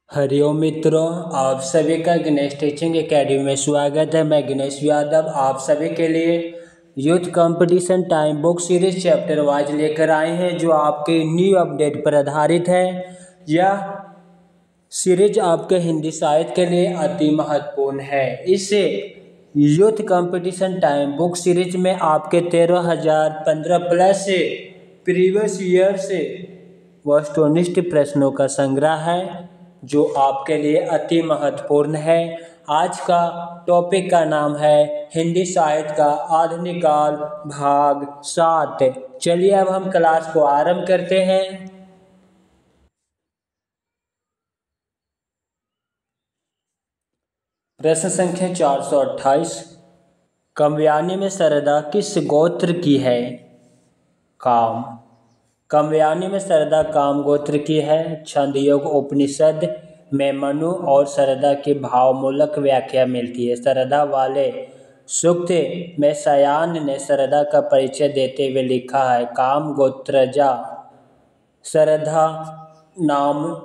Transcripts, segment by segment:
हरिओम मित्रों, आप सभी का गणेश टीचिंग एकेडमी में स्वागत है। मैं गणेश यादव आप सभी के लिए youth competition time book series chapter wise लेकर आए हैं, जो आपके न्यू अपडेट पर आधारित है। यह सीरीज आपके हिंदी साहित्य के लिए अति महत्वपूर्ण है। इस youth competition time book series में आपके 13,015 प्लस प्रीवियस ईयर से वस्तुनिष्ठ प्रश्नों का संग्रह है, जो आपके लिए अति महत्वपूर्ण है। आज का टॉपिक का नाम है हिंदी साहित्य का आधुनिक काल भाग 7। चलिए अब हम क्लास को आरंभ करते हैं। प्रश्न संख्या 428। काम्यानी में सरदा किस गोत्र की है? काम। काम्यानी में सरदा काम गोत्र की है। छंदयोग उपनिषद में मनु और सरदा की भावमूलक व्याख्या मिलती है। सरदा वाले सूक्त में सयान ने सरदा का परिचय देते हुए लिखा है, काम गोत्रजा सरदा नाम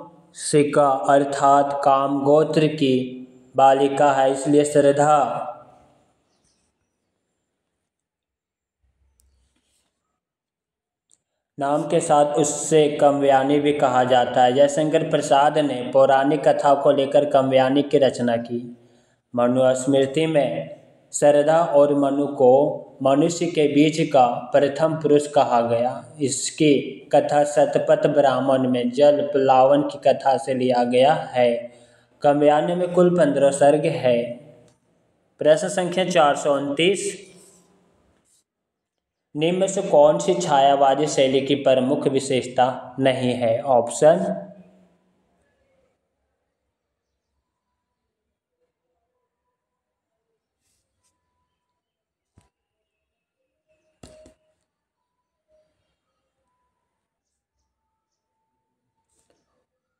सिका अर्थात काम गोत्र की बालिका है, इसलिए सरदा नाम के साथ उससे काम्यानी भी कहा जाता है। जयशंकर प्रसाद ने पौराणिक कथाओं को लेकर काम्यानी की रचना की। मनुस्मृति में सरदा और मनु को मनुष्य के बीच का प्रथम पुरुष कहा गया। इसकी कथा शतपथ ब्राह्मण में जल प्लावन की कथा से लिया गया है। काम्यानी में कुल 15 सर्ग है। प्रश्न संख्या 429। निम्न में से कौन सी छायावादी शैली की प्रमुख विशेषता नहीं है?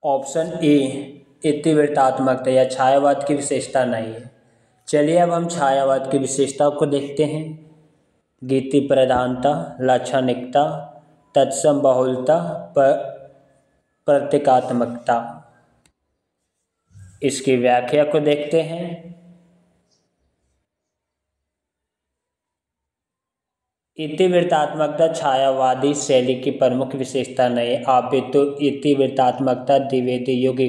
ऑप्शन ए इतिवृत्तात्मकता या छायावाद की विशेषता नहीं है। चलिए अब हम छायावाद की विशेषताओं को देखते हैं। गीति प्रधानता, लाक्षणिकता, तत्सम बहुलता, प्रतीकात्मकता। इसकी व्याख्या को देखते हैं। इतिवृत्तात्मकता छायावादी शैली की प्रमुख विशेषता नहीं, अपितु इतिवृत्तात्मकता द्विवेदी युग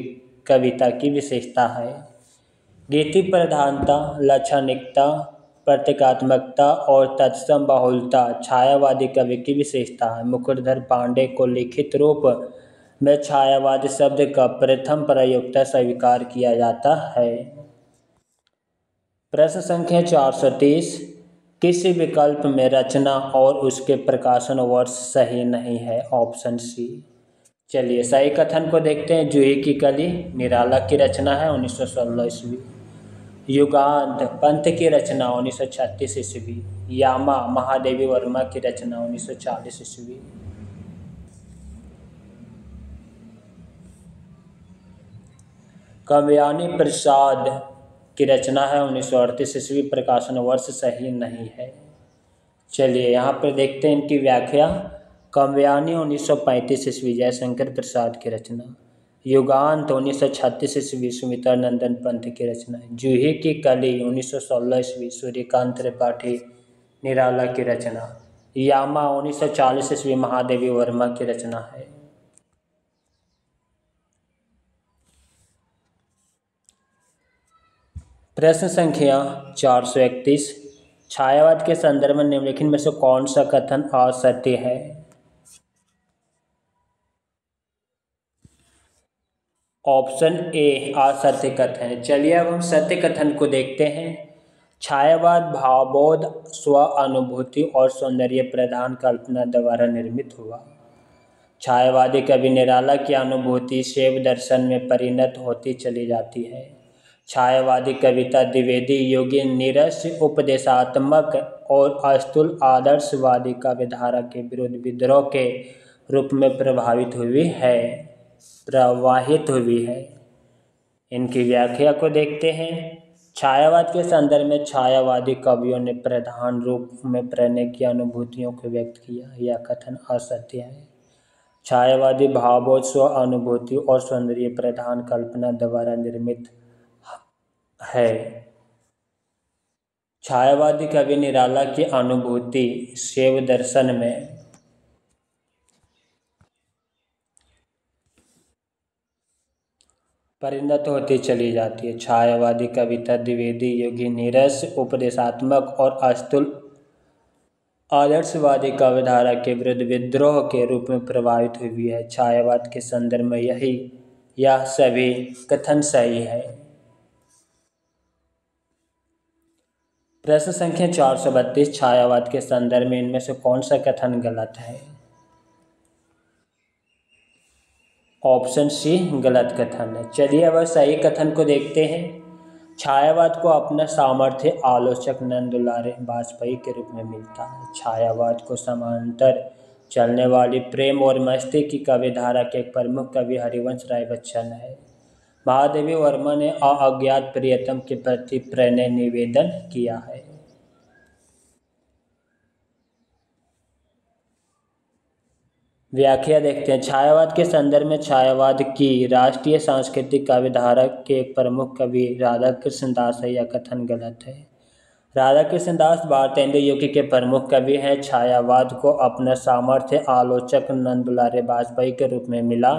कविता की विशेषता है। गीति प्रधानता, लाक्षणिकता, प्रतीकात्मकता और तत्सम बहुलता छायावादी कवि की विशेषता है। मुकुटधर पांडे को लिखित रूप में छायावादी शब्द का प्रथम प्रयोक्ता स्वीकार किया जाता है। प्रश्न संख्या 430। किसी विकल्प में रचना और उसके प्रकाशन वर्ष सही नहीं है? Option C. चलिए सही कथन को देखते हैं। जूही की कली निराला की रचना है 1916 ईस्वी। युगांत पंत की रचना 1936 ईस्वी। यामा महादेवी वर्मा की रचना 1940 ईस्वी। काम्यानी प्रसाद की रचना है 1938 ईस्वी। प्रकाशन वर्ष सही नहीं है। चलिए यहाँ पर देखते हैं इनकी व्याख्या। काम्यानी 1935 ईस्वी जयशंकर प्रसाद की रचना। युगांत 1936 ईस्वी सुमित्रानंदन पंत की रचना है। जूही की कली 1916 ईस्वी सूर्यकांत त्रिपाठी निराला की रचना। यामा 1940 ईस्वी महादेवी वर्मा की रचना है। प्रश्न संख्या 431। छायावाद के संदर्भ में निम्नलिखित में से कौन सा कथन असत्य है? ऑप्शन ए असत्य कथन है। चलिए अब हम सत्य कथन को देखते हैं। छायावाद भावबोध, स्व अनुभूति और सौंदर्य प्रधान कल्पना द्वारा निर्मित हुआ। छायावादी कवि निराला की अनुभूति शैव दर्शन में परिणत होती चली जाती है। छायावादी कविता द्विवेदी युगीय नीरस उपदेशात्मक और अस्तुल आदर्शवादी काव्यधारा के विरुद्ध विद्रोह के रूप में प्रवाहित हुई है। इनकी व्याख्या को देखते हैं। छायावाद के संदर्भ में छायावादी कवियों ने प्रधान रूप में प्रणय की अनुभूतियों को व्यक्त किया। यह कथन असत्य है। छायावादी भावों स्व अनुभूति और सौंदर्य प्रधान कल्पना द्वारा निर्मित है। छायावादी कवि निराला की अनुभूति शैव दर्शन में परिणत होती चली जाती है। छायावादी कविता द्विवेदी, योगी, नीरस, उपदेशात्मक और अस्तुल आदर्शवादी काव्यधारा के विरुद्ध विद्रोह के रूप में प्रभावित हुई है। छायावाद के संदर्भ में यह सभी कथन सही है। प्रश्न संख्या 432 छायावाद के संदर्भ में इनमें से कौन सा कथन गलत है? ऑप्शन सी गलत कथन है। चलिए अब सही कथन को देखते हैं। छायावाद को अपना सामर्थ्य आलोचक नंद दुलारे वाजपेयी के रूप में मिलता है। छायावाद को समांतर चलने वाली प्रेम और मस्ती की कविधारा के एक प्रमुख कवि हरिवंश राय बच्चन है। महादेवी वर्मा ने अज्ञात प्रियतम के प्रति प्रणय निवेदन किया है। व्याख्या देखते हैं। छायावाद के संदर्भ में छायावाद की राष्ट्रीय सांस्कृतिक काव्यधारा के एक प्रमुख कवि राधा कृष्ण दास है। यह कथन गलत है। राधा कृष्ण दास भारतेंदु युग के प्रमुख कवि हैं। छायावाद को अपना सामर्थ्य आलोचक नंद दुलारे वाजपेयी के रूप में मिला।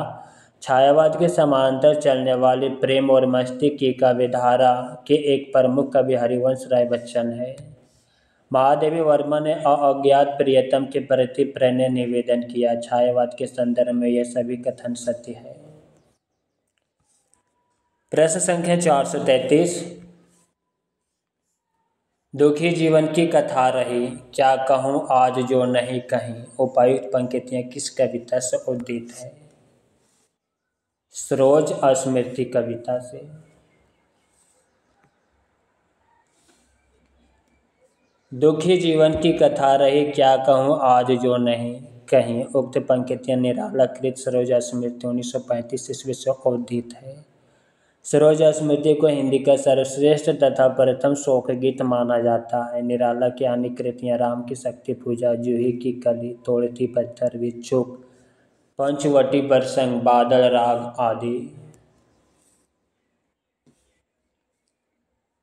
छायावाद के समांतर चलने वाली प्रेम और मस्ती की काव्यधारा के एक प्रमुख कवि हरिवंश राय बच्चन है। महादेवी वर्मा ने अज्ञात प्रियतम के प्रति प्रणय निवेदन किया। छायावाद के संदर्भ में यह सभी कथन सत्य है। प्रश्न संख्या 433 दुखी जीवन की कथा रही, क्या कहूँ आज जो नहीं कहीं। उपर्युक्त पंक्तियाँ किस कविता से उद्धृत है? सरोज स्मृति कविता से। दुखी जीवन की कथा रही, क्या कहूँ आज जो नहीं कहीं। उक्त पंक्तियाँ निराला कृत सरोज स्मृति 1935 ईस्वी से उद्धृत है। सरोज स्मृति को हिंदी का सर्वश्रेष्ठ तथा प्रथम शोक गीत माना जाता है। निराला की अन्य कृतियाँ राम की शक्ति पूजा, जूही की कली, तोड़ती पत्थर, भिक्षुक, पंचवटी प्रसंग, बादल राग आदि।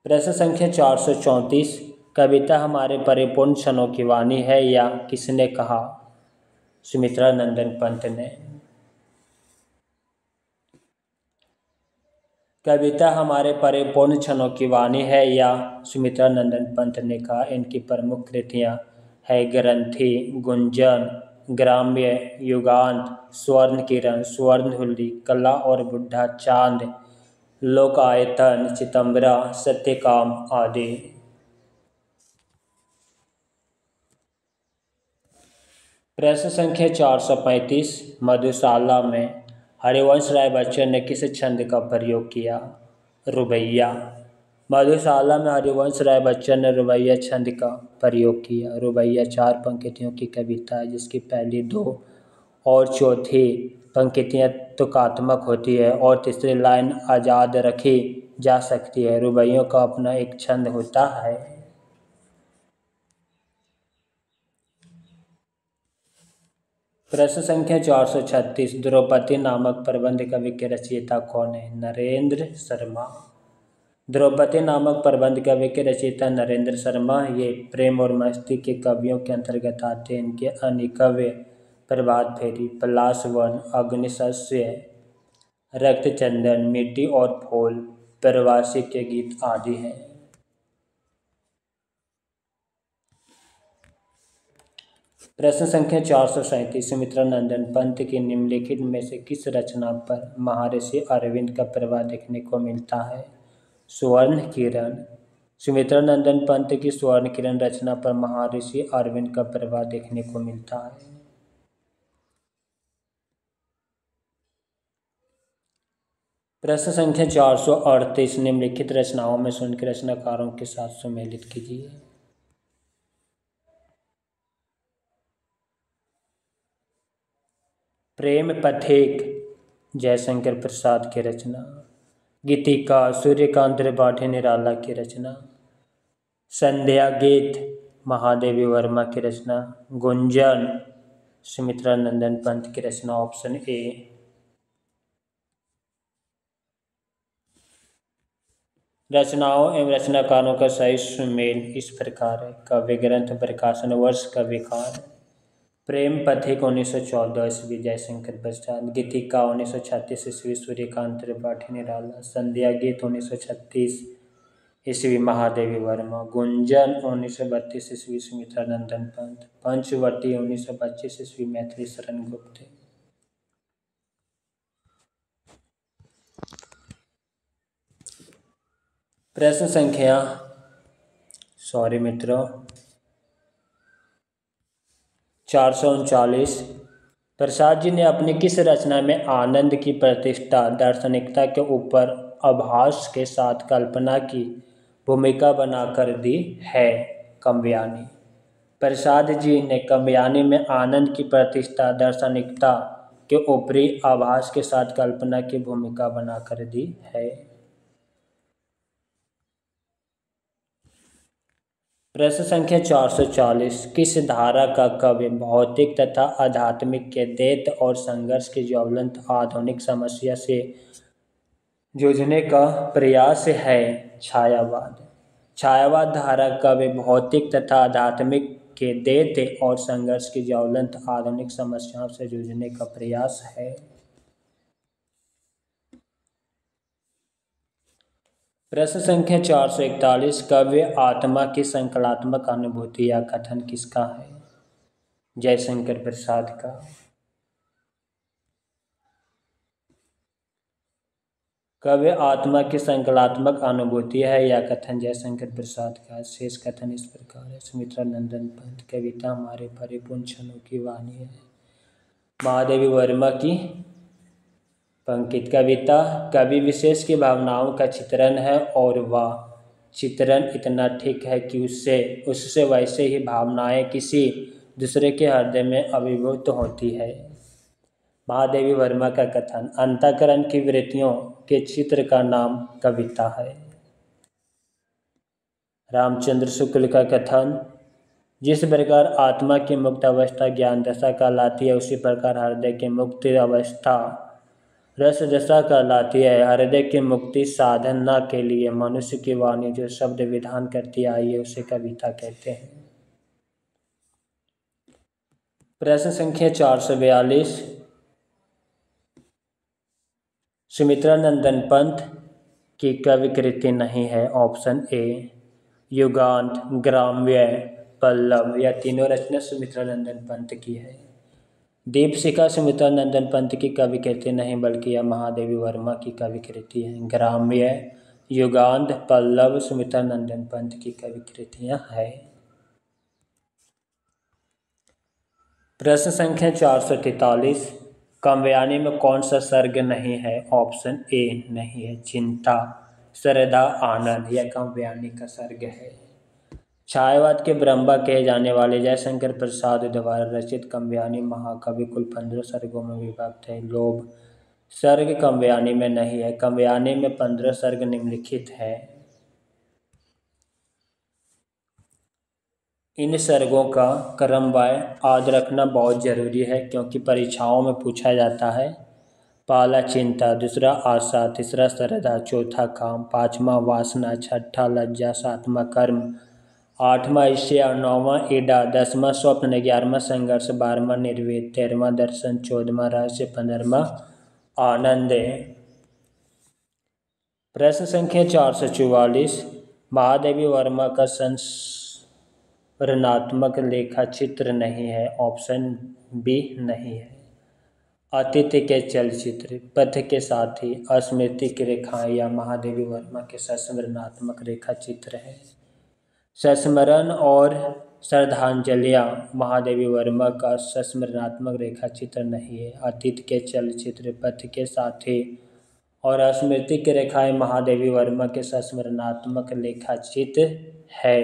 प्रश्न संख्या 434 कविता हमारे परिपूर्ण क्षणों की वाणी है, या किसने कहा? सुमित्रा नंदन पंत ने। कविता हमारे परिपूर्ण क्षणों की वाणी है, या सुमित्रा नंदन पंत ने कहा। इनकी प्रमुख कृतियाँ है ग्रंथि, गुंजन, ग्राम्य, युगांत, स्वर्ण किरण, स्वर्णहुल्ली, कला और बुढ़ा चांद, लोकायतन, चितंबरा, सत्यकाम आदि। प्रश्न संख्या 435 मधुशाला में हरिवंश राय बच्चन ने किस छंद का प्रयोग किया? रुबैया। मधुशाला में हरिवंश राय बच्चन ने रुबैया छंद का प्रयोग किया। रुबैया 4 पंक्तियों की कविता है, जिसकी पहली 2 और चौथी पंक्तियाँ तुकात्मक होती है और तीसरी लाइन आज़ाद रखी जा सकती है। रुबैयों का अपना एक छंद होता है। प्रश्न संख्या 436 द्रौपदी नामक प्रबंध कवि के रचयिता कौन है? नरेंद्र शर्मा। द्रौपदी नामक प्रबंध कवि के रचयिता नरेंद्र शर्मा। ये प्रेम और मस्ती के कवियों के अंतर्गत आते हैं। इनके अन्य काव्य प्रभात फेरी, पलाशवन, अग्निशस्य, रक्तचंदन, मिट्टी और फूल, प्रवासी के गीत आदि हैं। प्रश्न संख्या 437 सुमित्रा नंदन पंत की निम्नलिखित में से किस रचना पर महर्षि अरविंद का प्रभाव देखने को मिलता है? स्वर्ण किरण। सुमित्रा नंदन पंत की स्वर्ण किरण रचना पर महर्षि अरविंद का प्रभाव देखने को मिलता है। प्रश्न संख्या 438 निम्नलिखित रचनाओं में से उनके रचनाकारों के साथ सुमेलित कीजिए। प्रेम पथिक जयशंकर प्रसाद की रचना। गीतिका सूर्यकांत त्रिपाठी निराला की रचना। संध्या गीत महादेवी वर्मा की रचना। गुंजन सुमित्रानंदन पंत की रचना ऑप्शन ए। रचनाओं एवं रचनाकारों का सही सुमेल इस प्रकार है। काव्य ग्रंथ प्रकाशन वर्ष कविकार प्रेम पथिक 1914 ईस्वी जयशंकर प्रसाद, गीतिका 1936 ईस्वी सूर्यकांत त्रिपाठी निराला, संध्या गीत 1936 ईस्वी महादेवी वर्मा, गुंजन 1932 ईस्वी सुमित्रानंदन पंत, पंचवटी 1925 ईस्वी मैथिली शरण गुप्त। प्रश्न संख्या मित्रों 439। प्रसाद जी ने अपनी किस रचना में आनंद की प्रतिष्ठा दार्शनिकता के ऊपर आभास के साथ कल्पना की भूमिका बनाकर दी है? काव्यानी। प्रसाद जी ने काव्यानी में आनंद की प्रतिष्ठा दार्शनिकता के ऊपरी आभास के साथ कल्पना की भूमिका बनाकर दी है। प्रश्न संख्या 440। किस धारा का काव्य भौतिक तथा आध्यात्मिक के दैत्य और संघर्ष की ज्वलंत आधुनिक समस्या से जूझने का प्रयास है? छायावाद। छायावाद धारा काव्य भौतिक तथा आध्यात्मिक के दैत्य और संघर्ष की ज्वलंत आधुनिक समस्याओं से जूझने का प्रयास है। प्रश्न संख्या 441। काव्य आत्मा की संकलात्मक अनुभूति या कथन किसका है? जयशंकर प्रसाद का। काव्य आत्मा की संकलात्मक अनुभूति है या कथन जयशंकर प्रसाद का। शेष कथन इस प्रकार है। सुमित्रानंदन पंत, कविता हमारे परिपूर्ण क्षणों की वाणी है। महादेवी वर्मा की पंकित कविता कवि विशेष की भावनाओं का चित्रण है और वह चित्रण इतना ठीक है कि उससे वैसे ही भावनाएं किसी दूसरे के हृदय में अभिभूत होती है। महादेवी वर्मा का कथन अंतःकरण की वृत्तियों के चित्र का नाम कविता है। रामचंद्र शुक्ल का कथन जिस प्रकार आत्मा की मुक्त अवस्था ज्ञान दशा कहलाती है, उसी प्रकार हृदय की मुक्त अवस्था रस दशा कहलाती है। हृदय की मुक्ति साधना के लिए मनुष्य की वाणी जो शब्द विधान करती आई है उसे कविता कहते हैं। प्रश्न संख्या 442। सुमित्रानंदन पंत की कवि कृति नहीं है। ऑप्शन ए युगांत, ग्राम्य, पल्लव। यह तीनों रचना सुमित्रानंदन पंत की है। दीपशिखा सुमित्रानंदन पंत की कवि कृति नहीं बल्कि यह महादेवी वर्मा की कवि कृति है। ग्राम्य, युगांत, पल्लव सुमित्रानंदन पंत की कवि कृतियां है। प्रश्न संख्या 443। काव्यानी में कौन सा सर्ग नहीं है? ऑप्शन ए नहीं है चिंता, श्रद्धा, आनंद। यह काव्यानी का सर्ग है। छायावाद के ब्रह्मा कहे जाने वाले जयशंकर प्रसाद द्वारा रचित काव्यानी महाकाव्य कुल 15 सर्गों में विभक्त है। लोभ सर्ग काव्यानी में नहीं है। काव्यानी में 15 सर्ग निम्नलिखित है। इन सर्गों का क्रमवार याद रखना बहुत जरूरी है क्योंकि परीक्षाओं में पूछा जाता है। पहला चिंता, दूसरा आशा, तीसरा श्रद्धा, चौथा काम, पांचवा वासना, छठा लज्जा, सातवां कर्म, आठवां ईर्ष्या, नौवां ईड़ा, 10वां स्वप्न, 11वां संघर्ष, 12वां निर्वेद, 13वां दर्शन, 14वां रहस्य, 15वां आनंद। प्रश्न संख्या 444। महादेवी वर्मा का संस्मरणात्मक लेखा चित्र नहीं है। ऑप्शन बी नहीं है। अतीत के चलचित्र, पथ के साथी, स्मृति की रेखाएं या महादेवी वर्मा के संस्मरणात्मक रेखा चित्र है। संस्मरण और श्रद्धांजलियाँ महादेवी वर्मा का संस्मरणात्मक रेखा चित्र नहीं है। अतीत के चलचित्र, पथ के साथी और स्मृति की रेखाएं महादेवी वर्मा के संस्मरणात्मक लेखा चित्र है।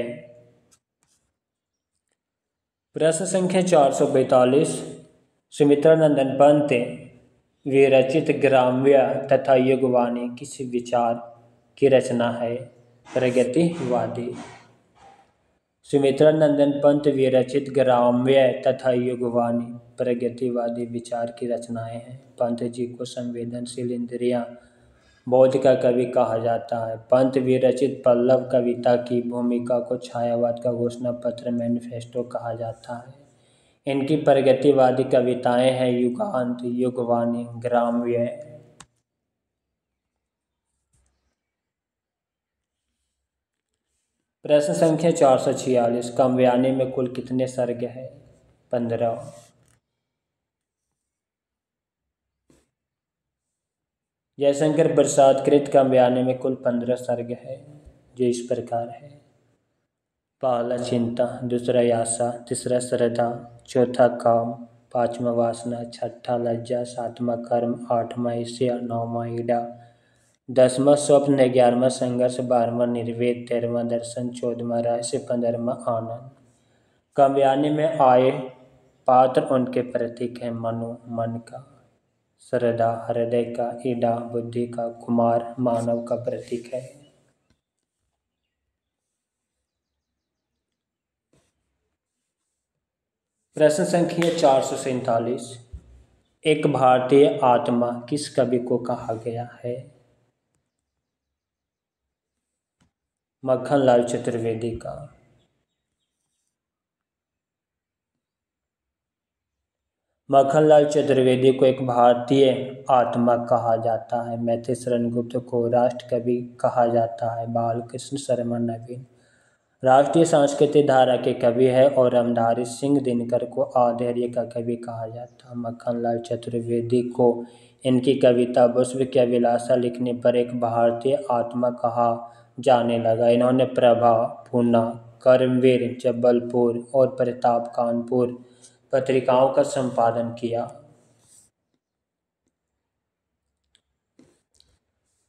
प्रश्न संख्या 445। सुमित्रानंदन पंत विरचित ग्राम्य तथा युगवाणी किस विचार की रचना है? प्रगतिवादी। सुमित्रा नंदन पंत विरचित ग्राम्य तथा युगवानी प्रगतिवादी विचार की रचनाएं हैं। पंत जी को संवेदनशील इंद्रियां बोध का कवि कहा जाता है। पंत विरचित पल्लव कविता की भूमिका को छायावाद का घोषणा पत्र मैनिफेस्टो कहा जाता है। इनकी प्रगतिवादी कविताएं हैं युगांत, युगवानी, ग्राम्य। प्रश्न संख्या 446, काव्यानी में कुल कितने सर्ग हैं? 15। जयशंकर प्रसाद कृत काव्यानी में कुल 15 सर्ग है, जो इस प्रकार है। पहला चिंता, दूसरा आशा, तीसरा श्रद्धा, चौथा काम, पांचवा वासना, छठा लज्जा, सातवां कर्म, आठवां ईर्ष्या, नौवां ईड़ा, 10वां स्वप्न, 11वां संघर्ष, 12वां निर्वेद, 13वां दर्शन, 14वां रहस्य, 15वां आनंद। काव्यानी में आए पात्र उनके प्रतीक हैं। मनु मन का, श्रद्धा हृदय का, ईड़ा बुद्धि का, कुमार मानव का प्रतीक है। प्रश्न संख्या 447, एक भारतीय आत्मा किस कवि को कहा गया है? मक्खनलाल चतुर्वेदी का। मक्खनलाल चतुर्वेदी को एक भारतीय आत्मा कहा जाता है। मैथिशरण गुप्त को राष्ट्र कवि कहा जाता है। बालकृष्ण शर्मा नवीन राष्ट्रीय सांस्कृतिक धारा के कवि है और रामधारी सिंह दिनकर को आधैर्य का कवि कहा जाता है। मक्खनलाल चतुर्वेदी को इनकी कविता विश्व की अभिलाषा लिखने पर एक भारतीय आत्मा कहा जाने लगा। इन्होंने प्रभा, पूना, कर्मवीर, जबलपुर और प्रताप कानपुर पत्रिकाओं का संपादन किया।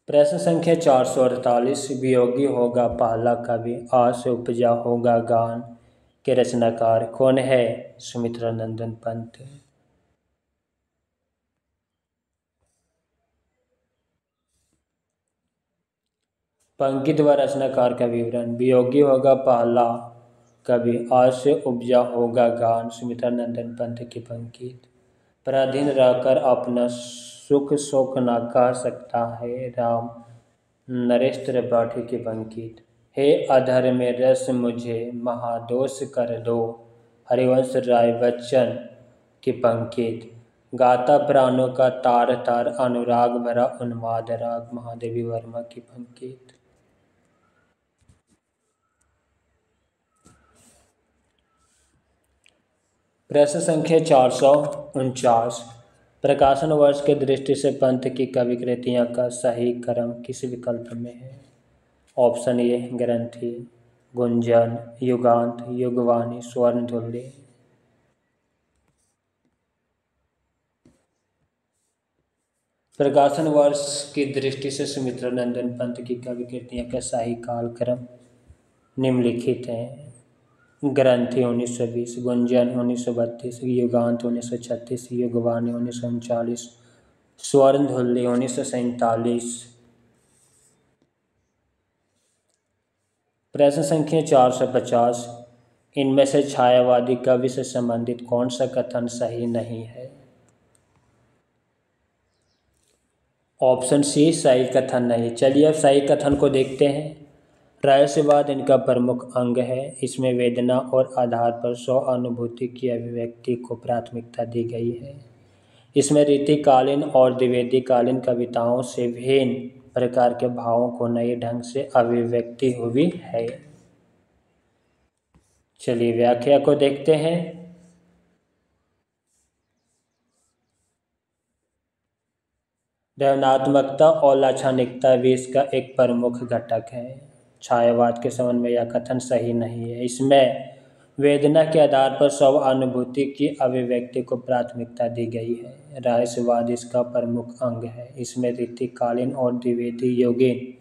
प्रश्न संख्या 448, वियोगी होगा पहला कवि, आ से उपजा होगा गान के रचनाकार कौन है? सुमित्रा नंदन पंत। पंक्ति व रचनाकार का विवरण। वियोगी होगा पहला कवि, आज से उपजा होगा गान, सुमित्रा नंदन पंत की पंक्ति। पराधीन रहकर अपना सुख शोक न कह सकता है, राम नरेश त्रिपाठी की पंक्ति। हे अधर्म रस मुझे महादोष कर दो, हरिवंश राय बच्चन की पंक्ति। गाता प्राणों का तार तार, अनुराग भरा उन्माद राग, महादेवी वर्मा की पंक्ति। प्रश्न संख्या 449, प्रकाशन वर्ष के दृष्टि से पंत की कवि कृतियां का सही क्रम किस विकल्प में है? ऑप्शन ए ग्रंथि, गुंजन, युगांत, युगवानी, स्वर्णतुल्य। प्रकाशन वर्ष की दृष्टि से सुमित्रा नंदन पंत की कवि कृतियां का सही कालक्रम निम्नलिखित हैं। ग्रंथि 1920, गुंजन 1932, युगांत 1936, युगवानी 1939, स्वर्णतुल्य 1947। प्रश्न संख्या 450, इनमें से छायावादी कवि से संबंधित कौन सा कथन सही नहीं है? ऑप्शन सी सही कथन नहीं। चलिए अब सही कथन को देखते हैं। रहस्यवाद इनका प्रमुख अंग है। इसमें वेदना और आधार पर स्व अनुभूति की अभिव्यक्ति को प्राथमिकता दी गई है। इसमें रीतिकालीन और द्विवेदीकालीन कविताओं से भिन्न प्रकार के भावों को नए ढंग से अभिव्यक्ति हुई है। चलिए व्याख्या को देखते हैं। रचनात्मकता और लाक्षणिकता भी इसका एक प्रमुख घटक है। छायावाद के संबंध में यह कथन सही नहीं है। इसमें वेदना के आधार पर स्व अनुभूति की अभिव्यक्ति को प्राथमिकता दी गई है। रहस्यवाद इसका प्रमुख अंग है। इसमें रीतिकालीन और द्विवेदी योगीन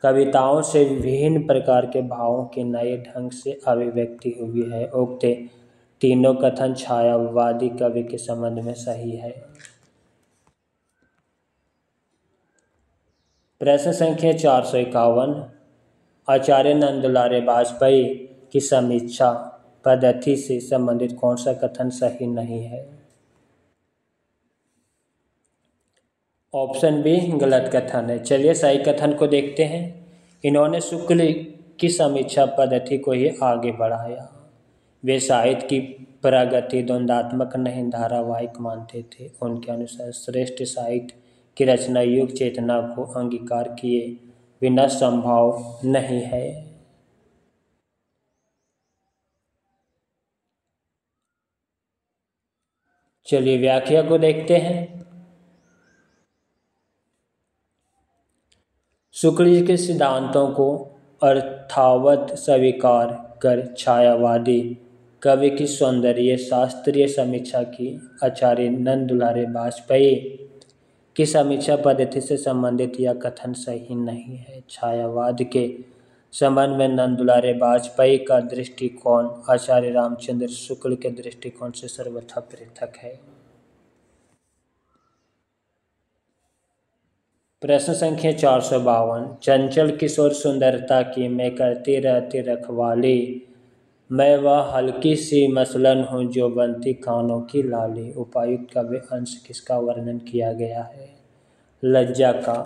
कविताओं से विभिन्न प्रकार के भावों की नए ढंग से अभिव्यक्ति हुई है। उक्त तीनों कथन छायावादी कवि के संबंध में सही है। प्रश्न संख्या 451, आचार्य नंदलाल वाजपेयी की समीक्षा पद्धति से संबंधित कौन सा कथन सही नहीं है? ऑप्शन बी गलत कथन है। चलिए सही कथन को देखते हैं। इन्होंने शुक्ल की समीक्षा पद्धति को ही आगे बढ़ाया। वे साहित्य की प्रगति द्वंद्वात्मक नहीं धारावाहिक मानते थे। उनके अनुसार श्रेष्ठ साहित्य की रचना युग चेतना को अंगीकार किए बिना संभव नहीं है। चलिए व्याख्या को देखते हैं। शुक्ल जी के सिद्धांतों को अर्थावत स्वीकार कर छायावादी कवि की सौंदर्य शास्त्रीय समीक्षा की आचार्य नंद दुलारे वाजपेयी की समीक्षा पद्धति से संबंधित यह कथन सही नहीं है। छायावाद के संबंध में नंद दुलारे वाजपेयी का दृष्टिकोण आचार्य रामचंद्र शुक्ल के दृष्टिकोण से सर्वथा पृथक है। प्रश्न संख्या 452। चंचल किशोर सुंदरता की मैं करती रहती रखवाली, मैं वह हल्की सी मसलन हूँ जो बनती कानों की लाली। उपर्युक्त काव्य अंश किसका वर्णन किया गया है? लज्जा का।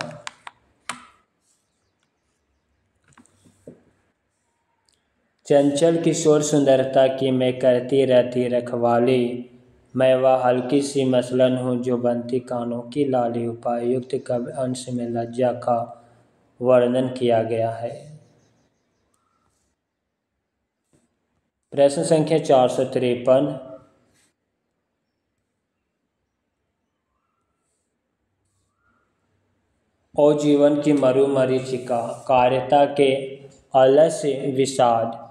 चंचल किशोर सुंदरता की मैं करती रहती रखवाली, मैं वह हल्की सी मसलन हूँ जो बनती कानों की लाली। उपर्युक्त काव्य अंश में लज्जा का वर्णन किया गया है। प्रश्न संख्या 453। और जीवन की मरुमरीचिका कारिता के आलस्य विषाद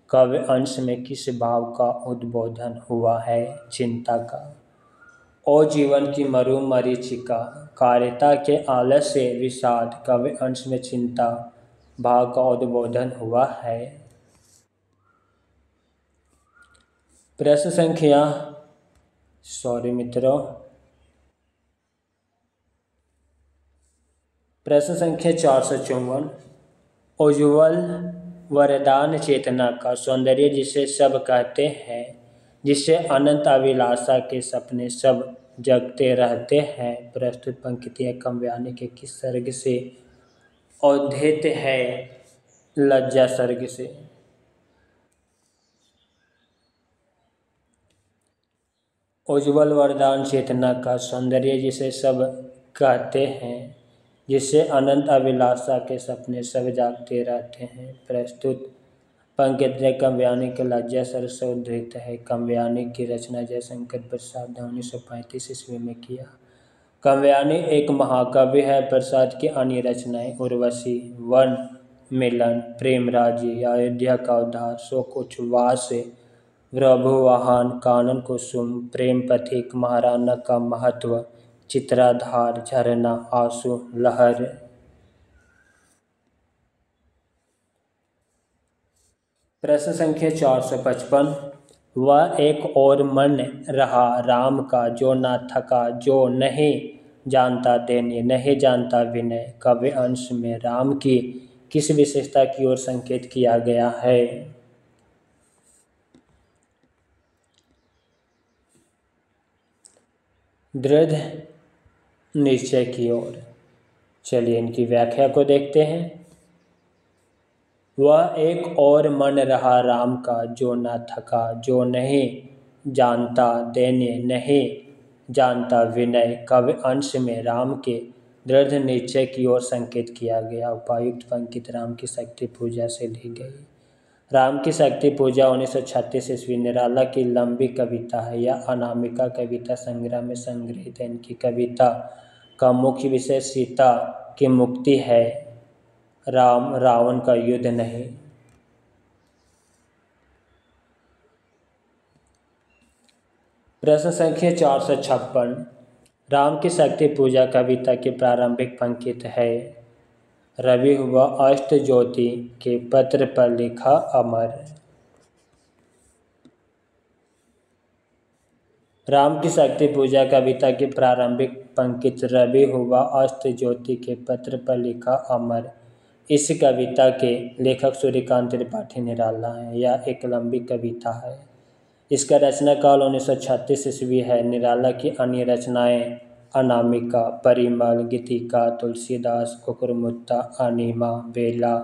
काव्य अंश में किस भाव का उद्बोधन हुआ है? चिंता का। और जीवन की मरुमरीचिका कारिता के आलस्य विषाद काव्य अंश में चिंता भाव का उद्बोधन हुआ है। प्रश्न संख्या प्रश्न संख्या 454। उज्ज्वल वरदान चेतना का सौंदर्य जिसे सब कहते हैं, जिसे अनंत अभिलाषा के सपने सब जगते रहते हैं। प्रस्तुत पंक्तियाँ काव्यानी के किस सर्ग से उद्धृत है? लज्जा सर्ग से। उज्ज्वल वरदान चेतना का सौंदर्य जिसे सब कहते हैं, जिससे अनंत अभिलाषा के सपने सब जागते रहते हैं। प्रस्तुत पंक्तियाँ काव्यानी के लज्जा सर्ग से उद्धृत है। काव्यानी की रचना जयशंकर प्रसाद ने 1935 ईस्वी में किया। काव्यानी एक महाकाव्य है। प्रसाद की अन्य रचनाएं उर्वशी, वन मिलन, प्रेम राज्य, अयोध्या का उद्धार, शोक उच्छ्वास, प्रभुवाहन, कानन कुसुम, प्रेम पथिक, महाराणा का महत्व, चित्राधार, झरना, आंसू, लहर। प्रश्न संख्या 455। वह एक और मन रहा राम का जो ना थका, जो नहीं जानता दैन्य, नहीं जानता विनय। काव्य अंश में राम की किस विशेषता की ओर संकेत किया गया है? दृढ़ निश्चय की ओर। चलिए इनकी व्याख्या को देखते हैं। वह एक और मन रहा राम का जो न थका, जो नहीं जानता दैन्य, नहीं जानता विनय। काव्य अंश में राम के दृढ़ निश्चय की ओर संकेत किया गया। उपर्युक्त पंक्ति राम की शक्ति पूजा से ली गई। राम की शक्ति पूजा 1936 ईस्वी निराला की लंबी कविता है। यह अनामिका कविता संग्रह में संग्रहित है। इनकी कविता का मुख्य विषय सीता की मुक्ति है, राम रावण का युद्ध नहीं। प्रश्न संख्या 456। राम की शक्ति पूजा कविता की प्रारंभिक पंक्ति है, रवि हुआ अष्ट ज्योति के पत्र पर लिखा अमर। राम की शक्ति पूजा कविता की प्रारंभिक पंक्ति रवि हुआ अष्ट ज्योति के पत्र पर लिखा अमर इस कविता के लेखक सूर्यकांत त्रिपाठी निराला हैं। यह एक लंबी कविता है। इसका रचना काल 1936 ईस्वी है। निराला की अन्य रचनाएं अनामिका, परिमल, गीतिका, तुलसीदास, कुकुरमुत्ता, अनिमा, बेला,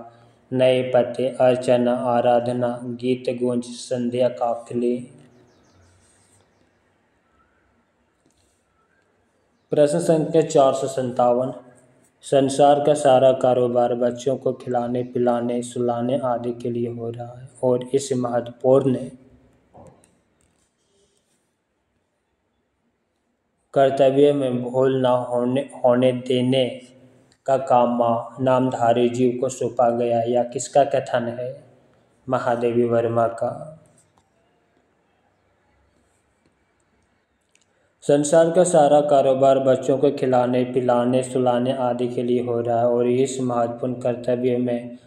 नए पते, अर्चना, आराधना, गीत गुंज, संध्या काकली। प्रश्न संख्या 457। संसार का सारा कारोबार बच्चों को खिलाने पिलाने सुलाने आदि के लिए हो रहा है और इस महत्वपूर्ण कर्तव्य में भूल न होने देने का काम नामधारी जीव को सौंपा गया। यह किसका कथन है? महादेवी वर्मा का। संसार का सारा कारोबार बच्चों को खिलाने पिलाने सुलाने आदि के लिए हो रहा है और इस महत्वपूर्ण कर्तव्य में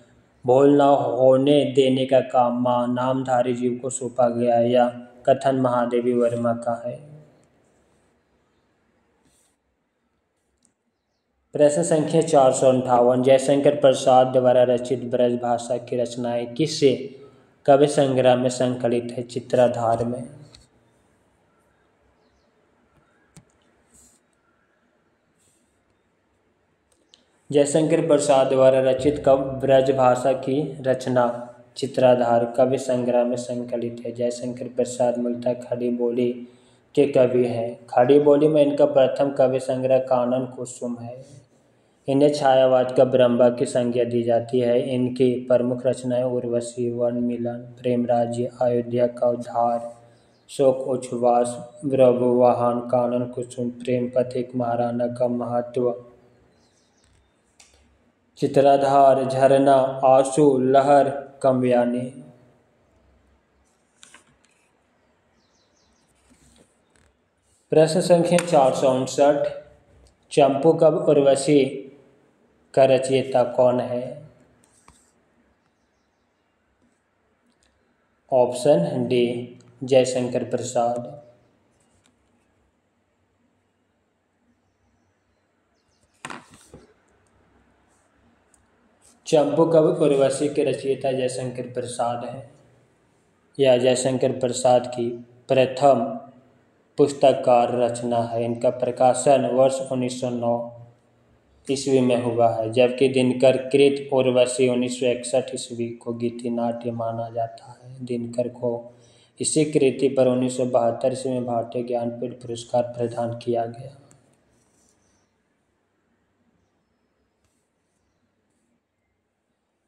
भूल न होने देने का काम नामधारी जीव को सौंपा गया। यह कथन महादेवी वर्मा का है। प्रश्न संख्या 458। जयशंकर प्रसाद द्वारा रचित ब्रज भाषा की रचनाएं किस काव्य संग्रह में संकलित है? चित्राधार में। जयशंकर प्रसाद द्वारा रचित ब्रज भाषा की रचना चित्राधार काव्य संग्रह में संकलित है। जयशंकर प्रसाद मूलतः खड़ी बोली के कवि हैं। खड़ी बोली में इनका प्रथम काव्य संग्रह कानन कुसुम है। इन्हें छायावाद का ब्रह्मा की संज्ञा दी जाती है। इनकी प्रमुख रचनाएं उर्वशी, वन मिलन, प्रेम राज्य, अयोध्या का उद्धार, शोक उच्छ्वास, ब्रह्मवाहन, कानन कुसुम, प्रेम पथिक, महाराणा का महत्व, चित्राधार, झरना, आंसू, लहर, कामयानी। प्रश्न संख्या 459। चंपू कवि उर्वशी का रचयिता कौन है? Option D Jaishankar Prasad. चंपू कवि उर्वशी के रचयिता जयशंकर प्रसाद हैं। यह जयशंकर प्रसाद की प्रथम पुस्तककार रचना है। इनका प्रकाशन वर्ष 1909 ईस्वी में हुआ है, जबकि दिनकर कृत उर्वशी 1961 ईस्वी को गीति नाट्य माना जाता है। दिनकर को इसी कृति पर 1972 ईस्वी में भारतीय ज्ञानपीठ पुरस्कार प्रदान किया गया।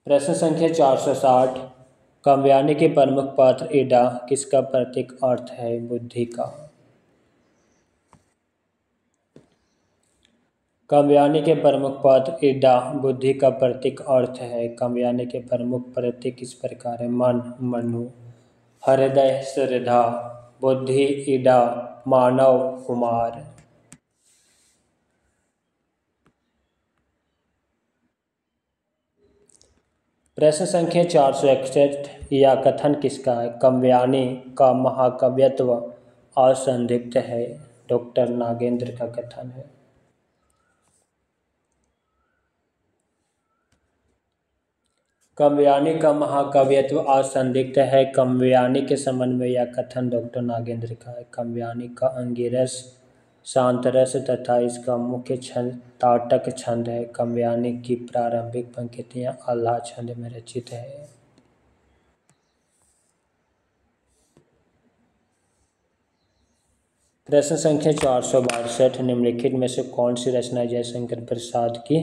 प्रश्न संख्या 460। काव्यानी के प्रमुख पात्र इडा किसका प्रतीक अर्थ है? बुद्धि का। काव्यानी के प्रमुख पात्र इडा बुद्धि का प्रतीक अर्थ है। काव्यानी के प्रमुख प्रतीक इस प्रकार है: मन मनु, हृदय श्रद्धा, बुद्धि इडा, मानव कुमार। प्रश्न संख्या 461। यह कथन किसका है? काव्यानी का महाकाव्यत्व असंदिग्ध है। डॉक्टर नागेंद्र का कथन है। काव्यानी का महाकाव्यत्व असंदिग्ध है। काव्यानी के संबंध में यह कथन डॉक्टर नागेंद्र का है। काव्यानी का अंगिरस शांतरस तथा इसका मुख्य छंद ताटक छंद है। काव्यानी की प्रारंभिक पंक्तियां आल्हा छंद में रचित है। प्रश्न संख्या 462। निम्नलिखित में से कौन सी रचना जयशंकर प्रसाद की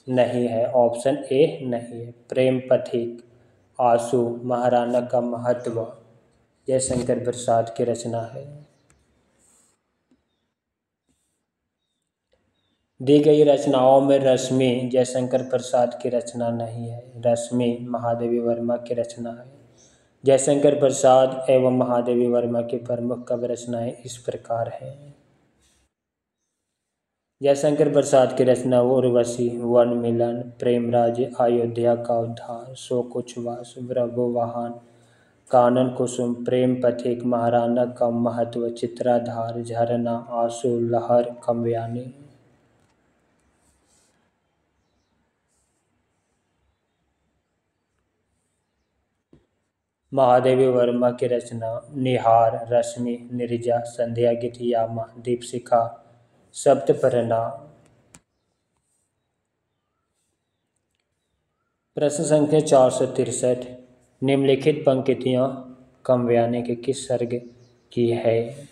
नहीं है? ऑप्शन ए नहीं है। प्रेम पथिक, आंसू, महाराणा का महत्व जयशंकर प्रसाद की रचना है। दी गई रचनाओं में रश्मि जयशंकर प्रसाद की रचना नहीं है। रश्मि महादेवी वर्मा की रचना है। जयशंकर प्रसाद एवं महादेवी वर्मा की प्रमुख काव्य रचनाएं इस प्रकार हैं। जयशंकर प्रसाद की रचना उर्वशी, वन मिलन, प्रेम राज्य, अयोध्या का उद्धार, शोक उच्छ्वास, ब्रह्मवाहन, कानन कुसुम, प्रेम पथिक, महाराणा का महत्व, चित्राधार, झरना, आंसू, लहर, कामयानी। महादेवी वर्मा की रचना निहार, रश्मि, निर्जा, संध्या गीत, यामा, दीपशिखा, सप्तपर्णा। प्रश्न संख्या 463। निम्नलिखित पंक्तियाँ काव्यानि के किस सर्ग की है?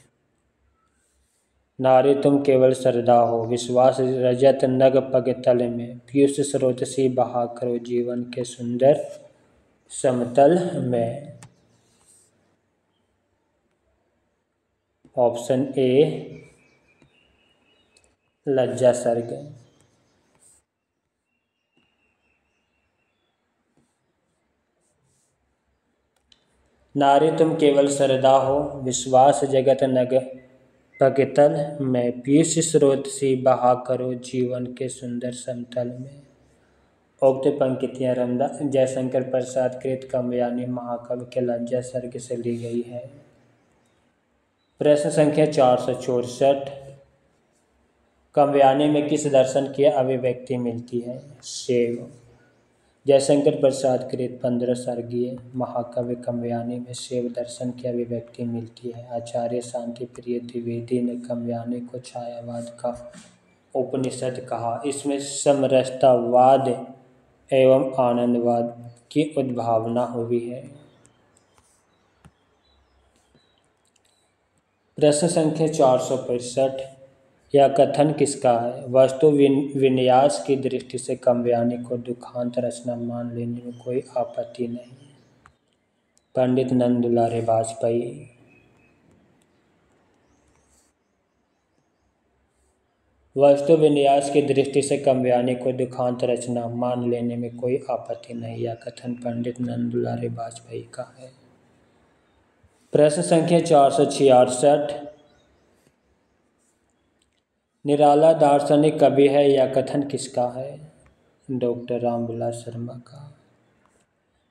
नारी तुम केवल श्रद्धा हो, विश्वास रजत नग पग तल में, पीयूष स्रोत सी बहा करो जीवन के सुंदर समतल में। ऑप्शन ए लज्जा सर्ग। नारी तुम केवल श्रद्धा हो, विश्वास जगत नग पगतल में, पीयूष स्रोत सी बहा करो जीवन के सुंदर समतल में। उक्त पंक्तियाँ रामदास जयशंकर प्रसाद कृत काव्यानि महाकाव्य के लज्जा सर्ग से ली गई है। प्रश्न संख्या 464। काव्यानि में किस दर्शन की अभिव्यक्ति मिलती है? शैव। जयशंकर प्रसाद कृत 15 सर्गीय महाकाव्य काव्यानि में शैव दर्शन की अभिव्यक्ति मिलती है। आचार्य शांति प्रिय द्विवेदी ने काव्यानि को छायावाद का उपनिषद कहा। इसमें समरसतावाद एवं आनंदवाद की उद्भावना हुई है। प्रश्न संख्या 465। यह कथन किसका है? वस्तु विन्यास की दृष्टि से काव्यानि को दुखांत रचना मान लेने में कोई आपत्ति नहीं। पंडित नंद दुलारे वाजपेयी। वस्तु विन्यास की दृष्टि से काव्यानि को दुखांत रचना मान लेने में कोई आपत्ति नहीं। यह कथन पंडित नंद दुलारे वाजपेयी का है। प्रश्न संख्या 466। निराला दार्शनिक कवि है, यह कथन किसका है? डॉक्टर रामविलास शर्मा का।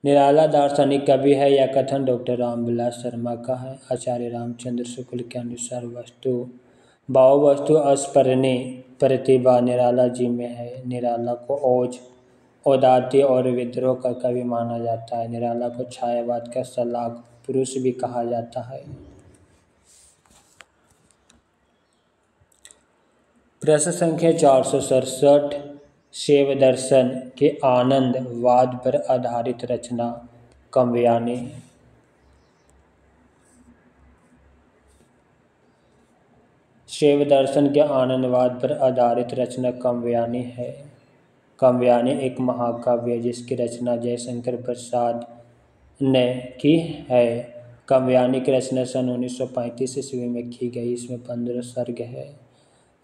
निराला दार्शनिक कवि है, यह कथन डॉक्टर रामविलास शर्मा का है। आचार्य रामचंद्र शुक्ल के अनुसार भाव वस्तु अस्फुरणी प्रतिभा निराला जी में है। निराला को ओज, औदार्य और विद्रोह का कवि माना जाता है। निराला को छायावाद का शलाघ पुरुष भी कहा जाता है। प्रश्न संख्या 467। शैव दर्शन के आनंद वाद पर आधारित रचना काव्यानि। शैव दर्शन के आनंदवाद पर आधारित रचना काव्यानि है। काव्यानि एक महाकाव्य है जिसकी रचना जयशंकर प्रसाद ने की है। काव्यानि की रचना सन 1935 ईस्वी में की गई। इसमें 15 सर्ग है।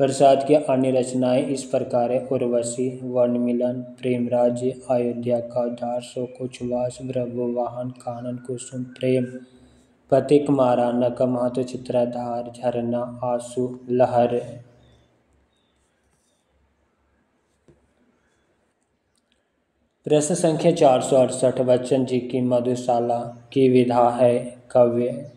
प्रसाद की अन्य रचनाएं इस प्रकार है: उर्वशी, वनमिलन, प्रेमराज्य, अयोध्या का उद्धार, शोकोच्छ्वास, ब्रह्मवाहन, कानन कुसुम, प्रेम, पथिक मारा, नकमहत, चित्रधार, झरना, आंसू, लहर। प्रश्न संख्या 468। बच्चन जी की मधुशाला की विधा है काव्य।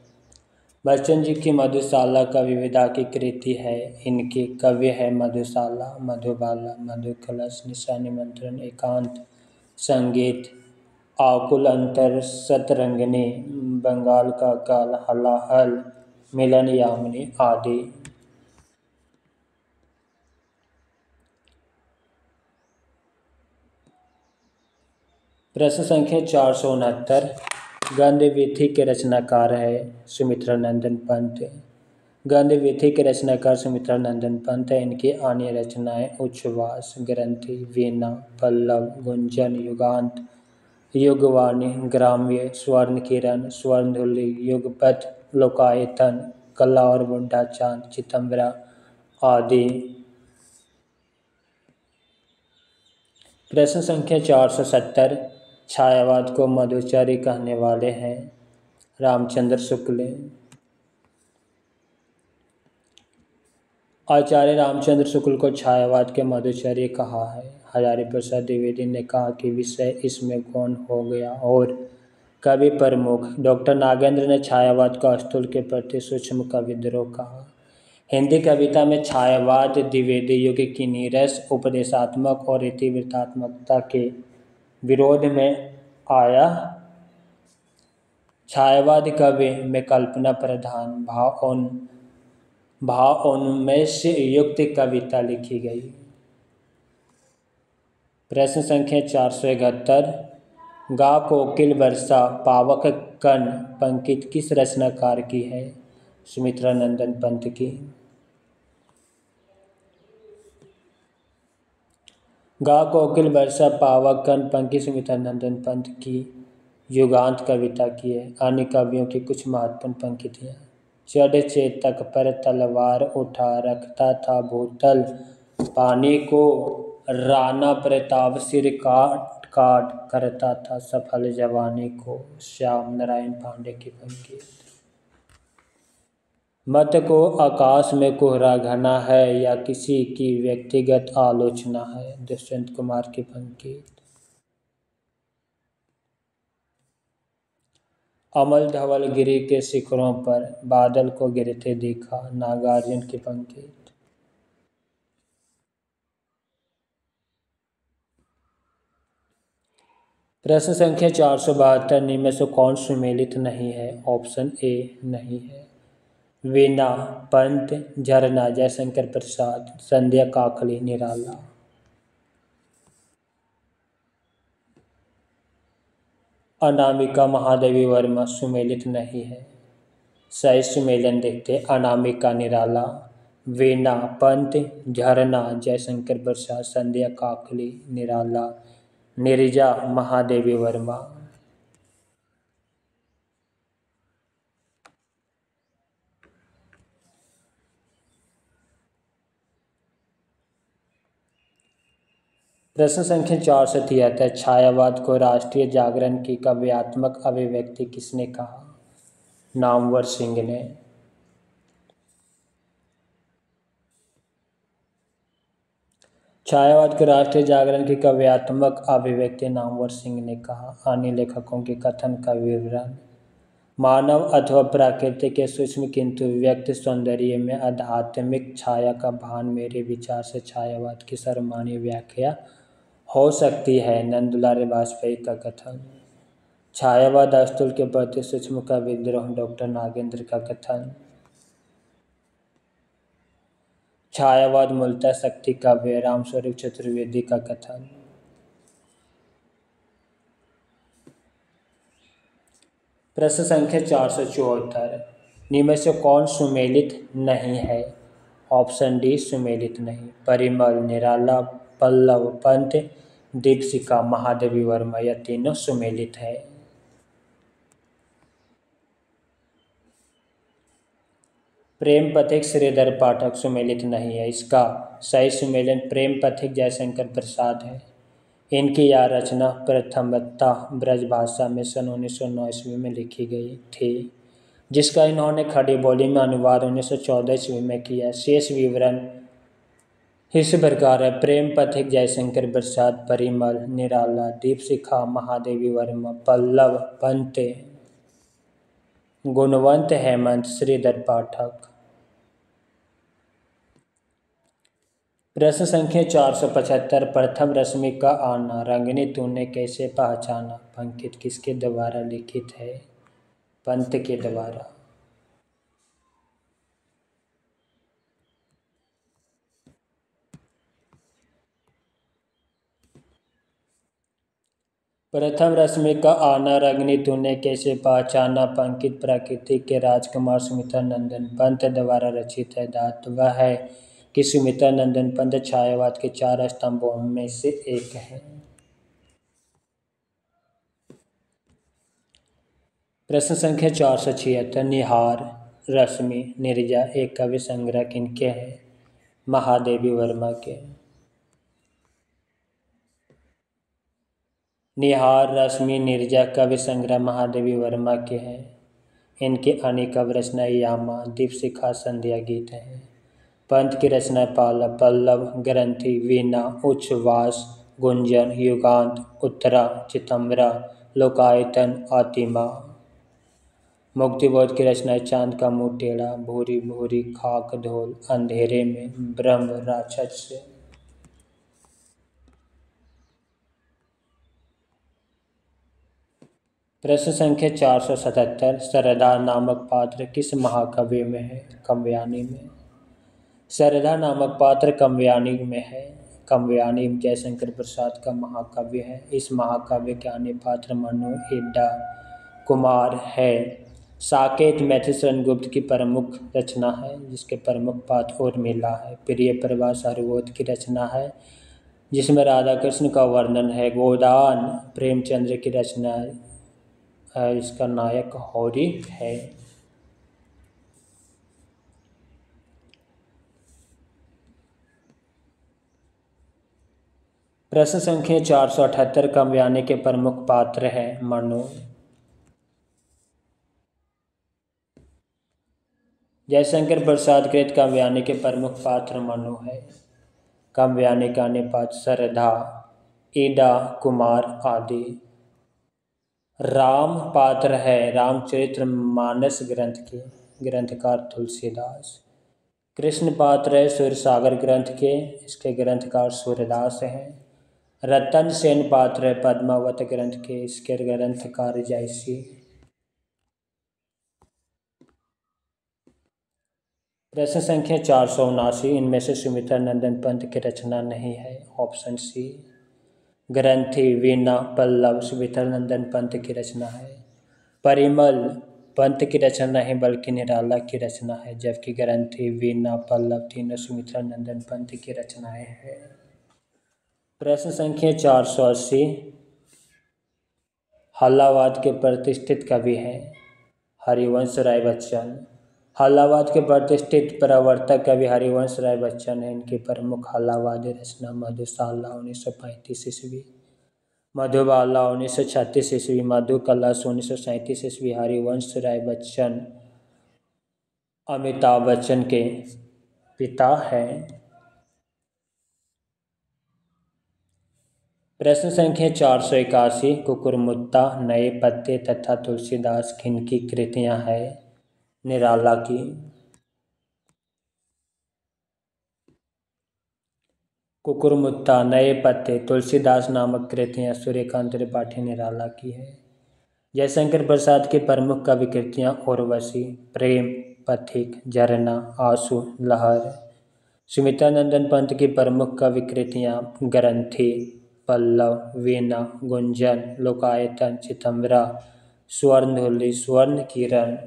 बच्चन जी की मधुशाला का विविधा की कृति है। इनके काव्य है मधुशाला, मधुबाला, मधुकलश, निशा निमंत्रण, एकांत संगीत, आकुल अंतर, सतरंगिणी, बंगाल का काल, हलाहल, मिलन यामिनी आदि। प्रश्न संख्या 469। गद्यवीथी के रचनाकार है सुमित्रा नंदन पंत। गद्यवीथी के रचनाकार सुमित्रा नंदन पंत है। इनकी अन्य रचनाएं उच्छ्वास, ग्रंथि, वीणा, पल्लव, गुंजन, युगांत, युगवाणी, ग्राम्य, स्वर्ण किरण, स्वर्णधुली, युगपथ, लोकायतन, कला और बुढ़ा चांद, चितंबरा आदि। प्रश्न संख्या 470। छायावाद को मधुचारी कहने वाले हैं रामचंद्र शुक्ल। आचार्य रामचंद्र शुक्ल को छायावाद के मधुचारी कहा है। हजारी प्रसाद द्विवेदी ने कहा कि विषय इसमें गौण हो गया और कवि प्रमुख। डॉक्टर नागेंद्र ने छायावाद को स्थूल के प्रति सूक्ष्म का विद्रोह कहा। हिंदी कविता में छायावाद द्विवेदी युग की नीरस, उपदेशात्मक और इतिवृत्तात्मकता के विरोध में आया। छायावाद काव्य में कल्पना प्रधान भावोन्मेष से युक्त कविता लिखी गई। प्रश्न संख्या 471। गा कोकिल वर्षा पावक कर्ण पंक्ति किस रचनाकार की है? सुमित्रा नंदन पंत की। गा कोकिल वर्षा पावक कर्ण पंक्ति सुमित्रा नंदन पंत की युगांत कविता की है। अन्य कवियों की कुछ महत्वपूर्ण पंक्तियाँ। चढ़ चेतक पर तलवार उठा रखता था भूतल पानी को, राणा प्रताप सिर काट काट करता था सफल जवानी को। श्याम नारायण पांडे की पंक्ति। मत को आकाश में कोहरा घना है या किसी की व्यक्तिगत आलोचना है? दुष्यंत कुमार की पंक्ति। अमल धवल गिरी के शिखरों पर बादल को गिरते देखा, नागार्जुन की पंक्ति। प्रश्न संख्या 472। निम्न से कौन सुमेलित नहीं है? ऑप्शन ए नहीं है। वीणा, पंत, झरना, जयशंकर प्रसाद, संध्या काकली, निराला। अनामिका महादेवी वर्मा सुमेलित नहीं है। सही सुमेलन देखते अनामिका, निराला, वीणा, पंत, झरना, जयशंकर प्रसाद, संध्या काकली, निराला, नीरजा महादेवी वर्मा। प्रश्न संख्या 473। छायावाद को राष्ट्रीय जागरण की काव्यात्मक अभिव्यक्ति किसने कहा? नामवर सिंह ने। छायावाद को राष्ट्रीय जागरण की काव्यात्मक अभिव्यक्ति नामवर सिंह ने कहा। अन्य लेखकों के कथन का विवरण। मानव अथवा प्रकृति के सूक्ष्म किंतु व्यक्त सौंदर्य में आध्यात्मिक छाया का भान मेरे विचार से छायावाद की सर्वमान्य व्याख्या हो सकती है। नंदलाल वाजपेयी का कथन। छायावाद स्थूल के प्रति सूक्ष्म का विद्रोह डॉक्टर नागेंद्र का कथन। छायावाद मूलतः शक्ति काव्य रामस्वरूप चतुर्वेदी का कथन। प्रश्न संख्या 474। निम्न से कौन सुमेलित नहीं है? ऑप्शन डी सुमेलित नहीं। परिमल, निराला, पल्लव, पंत, दीपशिखा, महादेवी वर्मा, यह तीनों सुमेलित है। प्रेम पथिक श्रीधर पाठक सुमेलित नहीं है। इसका सही सुमेलन प्रेम पथिक जयशंकर प्रसाद है। इनकी यह रचना प्रथमतः ब्रजभाषा में सन 1909 ईस्वी में लिखी गई थी, जिसका इन्होंने खड़ी बोली में अनुवाद 1914 ईस्वी में किया। शेष विवरण इस प्रकार है। प्रेम पथिक जयशंकर प्रसाद, परिमल, निराला, दीपशिखा, महादेवी वर्मा, पल्लव, पंत, गुणवंत, हेमंत, श्रीधर पाठक। प्रश्न संख्या 475। प्रथम रश्मि का आना रंगनी तूने कैसे पहचाना पंक्ति किसके द्वारा लिखित है? पंत के द्वारा। प्रथम रश्मि का आना रंगनी तूने कैसे पहचाना पंक्ति प्रकृति के राजकुमार सुमित्रा नंदन पंत द्वारा रचित है। धातु वह है कि सुमित्रा नंदन पंत छायावाद के 4 स्तंभों में से एक है। प्रश्न संख्या 476। निहार, रश्मि, नीरजा एक कवि संग्रह किनके हैं? महादेवी वर्मा के। निहार, रश्मि, नीरजा कवि संग्रह महादेवी वर्मा के हैं। इनकी अन्य काव्य रचना यामा, दीपशिखा, संध्या गीत हैं। पंत की रचना पल्लव, ग्रंथि, वीणा, उच्छ्वास, गुंजन, युगांत, उत्तरा, चितंबरा, लोकायतन, आतिमा। मुक्तिबोध की रचना चांद का मुंह टेढ़ा, भूरी भूरी खाक धोल, अंधेरे में, ब्रह्म राक्षस। प्रश्न संख्या 477। सरदार नामक पात्र किस महाकाव्य में है? काव्यानी में। सरदार नामक पात्र काव्यानी में है। काव्यानी जयशंकर प्रसाद का महाकाव्य है। इस महाकाव्य के अन्य पात्र मनु, इड्डा, कुमार है। साकेत मैथिली गुप्त की प्रमुख रचना है, जिसके प्रमुख पात्र उर्मिला है। प्रिय प्रवास हरिवोध की रचना है, जिसमें राधा कृष्ण का वर्णन है। गोदान प्रेमचंद्र की रचना है, इसका नायक होरी है। प्रश्न संख्या 478। काव्यानी के प्रमुख पात्र हैं मनु। जयशंकर प्रसाद कृत काव्यानी के प्रमुख पात्र मनु है। काव्यानी का अन्य पात्र सरधा, ईडा, कुमार आदि। राम पात्र है रामचरितमानस ग्रंथ के ग्रंथकार तुलसीदास। कृष्ण पात्र है सूरसागर ग्रंथ के, इसके ग्रंथकार सूरदास हैं। रतन सेन पात्र है पद्मावत ग्रंथ के, इसके ग्रंथकार जयसी। प्रश्न संख्या 479। इनमें से सुमित्रा नंदन पंत की रचना नहीं है। Option C. ग्रंथि वीणा पल्लव सुमित्रा नंदन पंत की रचना है। परिमल पंत की रचना नहीं बल्कि निराला की रचना है, जबकि ग्रंथि, वीणा, पल्लव तीनों सुमित्रा नंदन पंत की रचनाएं हैं। प्रश्न संख्या 480। हल्लावाद के प्रतिष्ठित कवि हैं हरिवंश राय बच्चन। हल्लावाद के प्रतिष्ठित प्रवर्तक कवि हरिवंश राय बच्चन हैं। इनकी प्रमुख हल्लावादी रचना मधुशाला 1935 ईस्वी, मधुबाला 1936 ईस्वी, मधु कलश 1937 ईस्वी। हरिवंश राय बच्चन अमिताभ बच्चन के पिता हैं। प्रश्न संख्या 481। कुकुरमुत्ता, नए पत्ते तथा तुलसीदास किनकी कृतियां हैं? निराला की। कुकुरमुत्ता, नए पत्ते, तुलसीदास नामक कृतियां सूर्यकांत त्रिपाठी निराला की है। जयशंकर प्रसाद की प्रमुख कवि कृतियां उर्वशी, प्रेम, पथिक, झरना, आंसू, लहर। सुमित्रा नंदन पंत की प्रमुख कवि कृतियां ग्रंथि, पल्लव, वीणा, गुंजन, लोकायतन, चितंबरा, स्वर्णधुली, स्वर्ण किरण।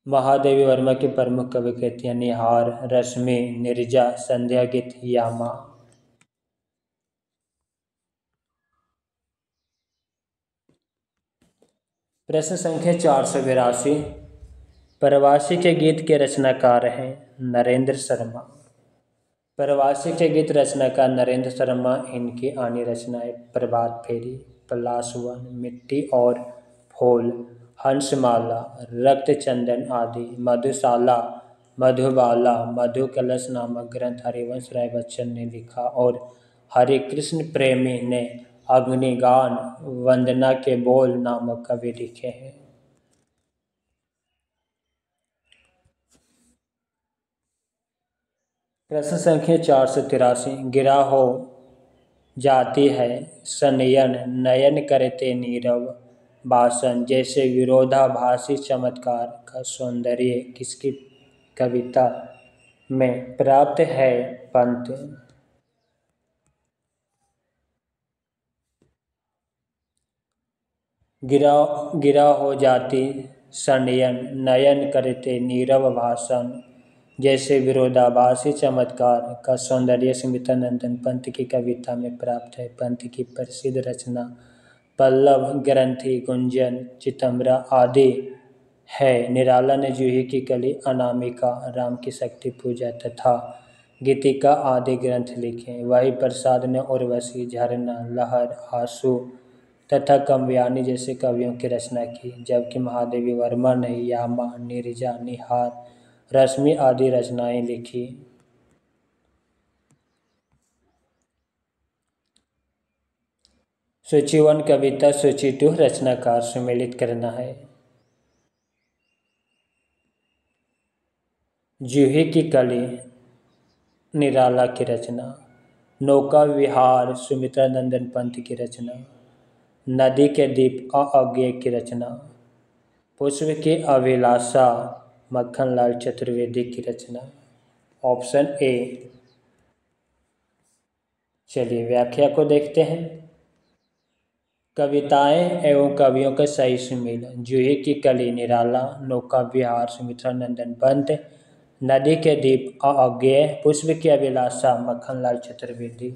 महादेवी वर्मा की प्रमुख कवि कृतियां निहार, रश्मि, निर्जा, संध्या गीत, यामा। प्रश्न संख्या 482। प्रवासी के गीत के रचनाकार हैं नरेंद्र शर्मा। प्रवासी के गीत रचनाकार नरेंद्र शर्मा। इनकी अन्य रचनाएं प्रभात फेरी, पलाश वन, मिट्टी और फूल, हंसमाला, रक्त चंदन आदि। मधुशाला, मधुबाला, मधु कलश नामक ग्रंथ हरिवंश राय बच्चन ने लिखा और हरिकृष्ण प्रेमी ने अग्निगान वंदना के बोल नामक कवि लिखे हैं। प्रश्न संख्या 483। गिरा हो जाती है सनयन, नयन करते नीरव भाषण, जैसे विरोधाभासी चमत्कार का सौंदर्य किसकी कविता में प्राप्त है? पंत। गिरा हो जाती सनयन, नयन करते नीरव भाषण, जैसे विरोधाभासी चमत्कार का सौंदर्य सुमित्रा नंदन पंत की कविता में प्राप्त है। पंत की प्रसिद्ध रचना पल्लव, ग्रंथि, गुंजन, चितंबरा आदि है। निराला ने जूही की कली, अनामिका, राम की शक्ति पूजा तथा गीतिका आदि ग्रंथ लिखे। वही प्रसाद ने उर्वशी, झरना, लहर, आंसू तथा काव्यानी जैसे कवियों की रचना की, जबकि महादेवी वर्मा ने यामा, नीरजा, निहार, रश्मि आदि रचनाएं लिखी। सूची 1 कविता, सूची 2 रचनाकार सम्मिलित करना है। जूही की कली निराला की रचना। नौका विहार सुमित्रा नंदन पंत की रचना। नदी के दीप अज्ञेय की रचना। पुष्प की अभिलाषा मक्खनलाल चतुर्वेदी की रचना। Option A. चलिए व्याख्या को देखते हैं। कविताएं एवं कवियों का सही सुमेल। जूही की कली निराला, नौका विहार सुमित्रा नंदन पंत, नदी के दीप अज्ञेय, पुष्प की अभिलाषा मक्खनलाल चतुर्वेदी।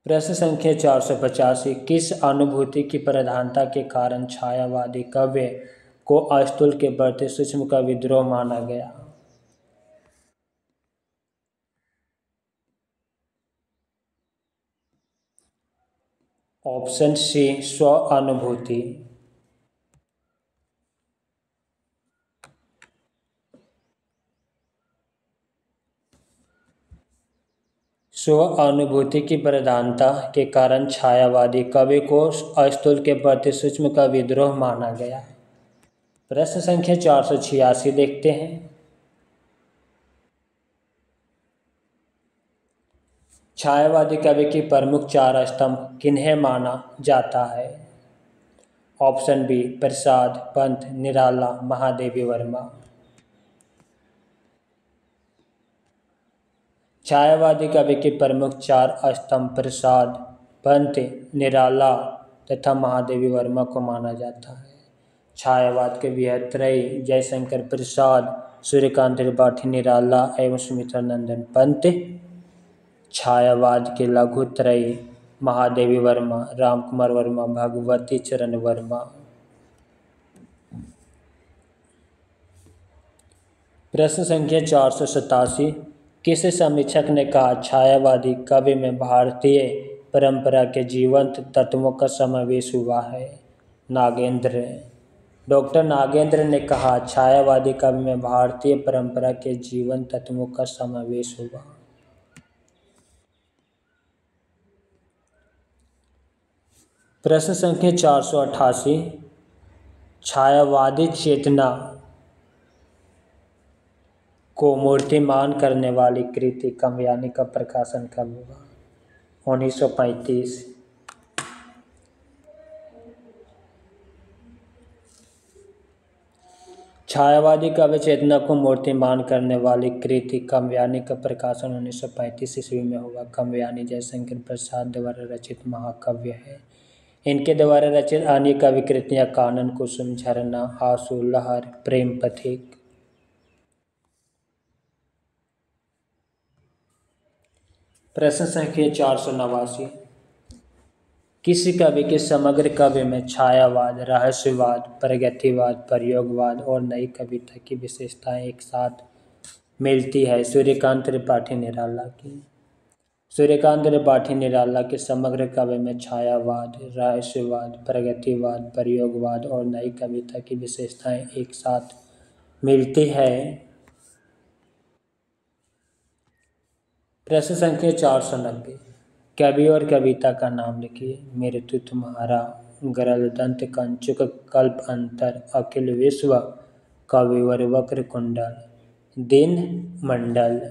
प्रश्न संख्या 485। किस अनुभूति की प्रधानता के कारण छायावादी काव्य को अस्तुल के प्रति सूक्ष्म का विद्रोह माना गया? ऑप्शन सी स्व अनुभूति। स्व अनुभूति की प्रधानता के कारण छायावादी कवि को अस्तुल के प्रति सूक्ष्म का विद्रोह माना गया। प्रश्न संख्या 486 देखते हैं। छायावादी कवि की प्रमुख चार स्तंभ किन्हें माना जाता है? ऑप्शन बी प्रसाद, पंत, निराला, महादेवी वर्मा। छायावादी कवि के प्रमुख चार स्तंभ प्रसाद, पंत, निराला तथा महादेवी वर्मा को माना जाता है। छायावाद के बृहत्त्रयी जयशंकर प्रसाद, सूर्यकांत त्रिपाठी निराला एवं सुमित्रा नंदन पंत। छायावाद के लघुत्रयी महादेवी वर्मा, रामकुमार वर्मा, भगवती चरण वर्मा। प्रश्न संख्या 487। किस समीक्षक ने कहा छायावादी काव्य में भारतीय परंपरा के जीवंत तत्वों का समावेश हुआ है? नागेंद्र। डॉक्टर नागेंद्र ने कहा छायावादी काव्य में भारतीय परंपरा के जीवंत तत्वों का समावेश हुआ। प्रश्न संख्या 488। छायावादी चेतना को मूर्तिमान करने वाली कृति कामयानी का प्रकाशन कब हुआ? 1935। छायावादी काव्य चेतना को मूर्तिमान करने वाली कृति कामयानी का प्रकाशन 1935 ईस्वी में हुआ। कामयानी जयशंकर प्रसाद द्वारा रचित महाकाव्य है। इनके द्वारा रचित अन्य काव्य कृतियां कानन कुसुम, झरना, आंसू, लहर, प्रेम पथिक। प्रश्न संख्या 489। किसी कवि के समग्र काव्य में छायावाद, रहस्यवाद, प्रगतिवाद, प्रयोगवाद और नई कविता की विशेषताएं एक साथ मिलती है? सूर्यकांत त्रिपाठी निराला की। सूर्यकांत त्रिपाठी निराला के समग्र काव्य में छायावाद, रहस्यवाद, प्रगतिवाद, प्रयोगवाद और नई कविता की विशेषताएं एक साथ मिलती है। प्रश्न संख्या 490। कवि और कविता का नाम लिखिए। मृत्यु तुम्हारा, गरलदंत, कंचुक, कल्प अंतर, अखिल विश्व, कविवर, वक्र कुंडल, दिन मंडल।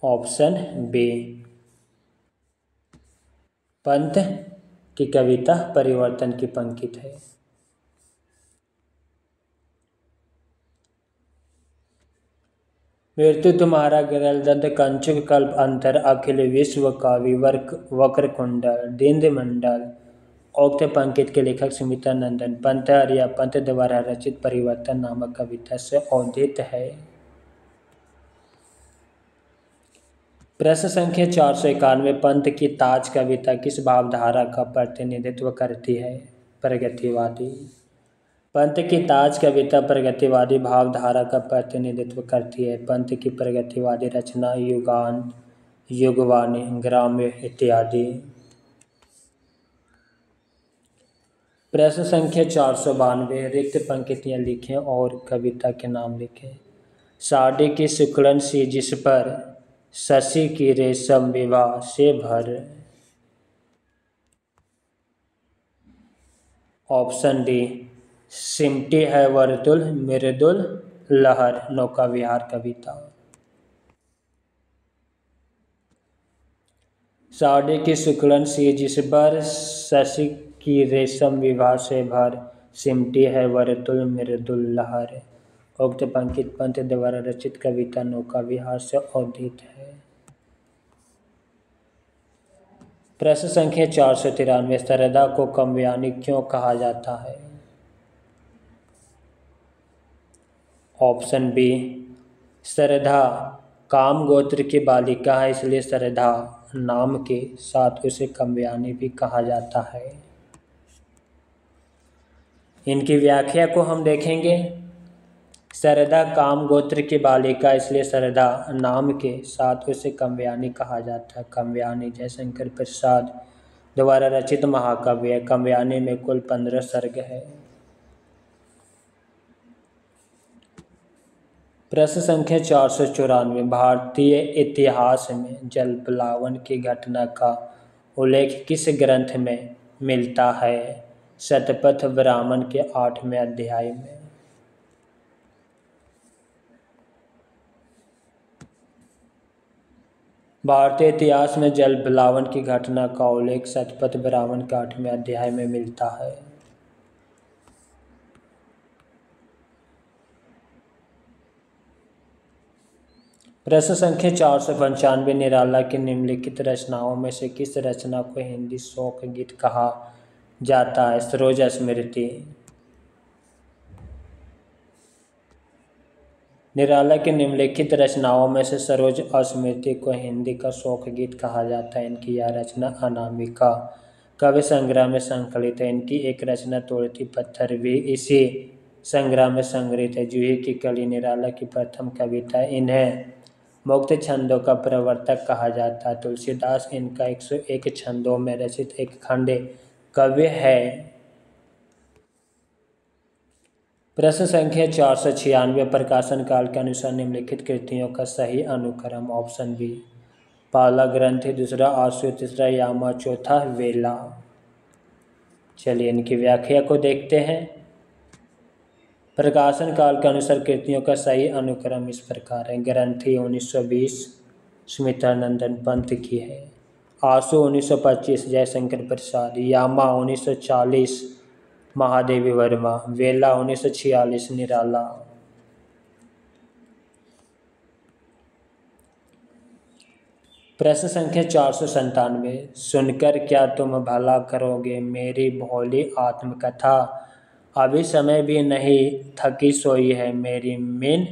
Option B. पंत की कविता परिवर्तन की पंकित है। मृत्यु तुम्हारा, गरलदंत, कंचुक, कल्प अंतर, अखिल विश्व, कविवर, वक्र कुंडल, दिन मंडल। उक्त पंकित के लेखक सुमित्रा नंदन पंत या पंत द्वारा रचित परिवर्तन नामक कविता से अवधित है। प्रश्न संख्या 491। पंत की ताज कविता किस भावधारा का प्रतिनिधित्व करती है? प्रगतिवादी। पंत की ताज कविता प्रगतिवादी भावधारा का प्रतिनिधित्व करती है। पंत की प्रगतिवादी रचना युगान, युगवाणी, ग्राम्य इत्यादि। प्रश्न संख्या 492। रिक्त पंक्तियां लिखें और कविता के नाम लिखें। साड़ी की सुकड़न सी जिस पर शशि की रेशम विवाह से भर। ऑप्शन डी सिमटी है वर्तुल मृदुल लहर, नौका विहार कविता। साड़ी की शुक्लन सी जिस पर शशि की रेशम विभा से भर, सिमटी है वर्तुल मृदुल लहर। उक्त पंकित पंत द्वारा रचित कविता नौका विहार से उद्धृत है। प्रश्न संख्या 493, सरदा को काम्यानी क्यों कहा जाता है? ऑप्शन बी, सरधा काम गोत्र की बालिका है, इसलिए सरधा नाम के साथ उसे काम्यानी भी कहा जाता है। इनकी व्याख्या को हम देखेंगे। सरदा काम गोत्र की बालिका, इसलिए सरदा नाम के साथ उसे काम्यानी कहा जाता है। काम्यानी जयशंकर प्रसाद द्वारा रचित महाकाव्य है। काम्यानी में कुल 15 सर्ग है। प्रश्न संख्या 494, भारतीय इतिहास में जलप्लावन की घटना का उल्लेख किस ग्रंथ में मिलता है? शतपथ ब्राह्मण के 8वें अध्याय में। भारतीय इतिहास में जलप्लावन की घटना का उल्लेख शतपथ ब्राह्मण के 8वें अध्याय में मिलता है। प्रश्न संख्या 495, निराला की निम्नलिखित रचनाओं में से किस रचना को हिंदी शोक गीत कहा जाता है? सरोज स्मृति। निराला की निम्नलिखित रचनाओं में से सरोज स्मृति को हिंदी का शोक गीत कहा जाता है। इनकी यह रचना अनामिका काव्य संग्रह में संकलित है। इनकी एक रचना तोड़ती पत्थर भी इसी संग्रह में संग्रहित है। जूही की कली निराला की प्रथम कविता है। इन्हें मुक्त छंदों का प्रवर्तक कहा जाता है। तुलसीदास इनका 101 छंदों में रचित एक खंड काव्य है। प्रश्न संख्या 496, प्रकाशन काल के अनुसार निम्नलिखित कृतियों का सही अनुक्रम। ऑप्शन बी, पहला ग्रंथ, दूसरा आसु, तीसरा यामा, चौथा वेला। चलिए इनकी व्याख्या को देखते हैं। प्रकाशन काल के अनुसार कृतियों का सही अनुक्रम इस प्रकार है। ग्रंथि 1920 सुमित्रानंदन पंत की है। आसु 1925 जयशंकर प्रसाद। यामा 1940 महादेवी वर्मा। वेला 1946 निराला। प्रश्न संख्या 497, सुनकर क्या तुम भला करोगे मेरी भोली आत्मकथा, अभी समय भी नहीं थकी सोई है मेरी मीन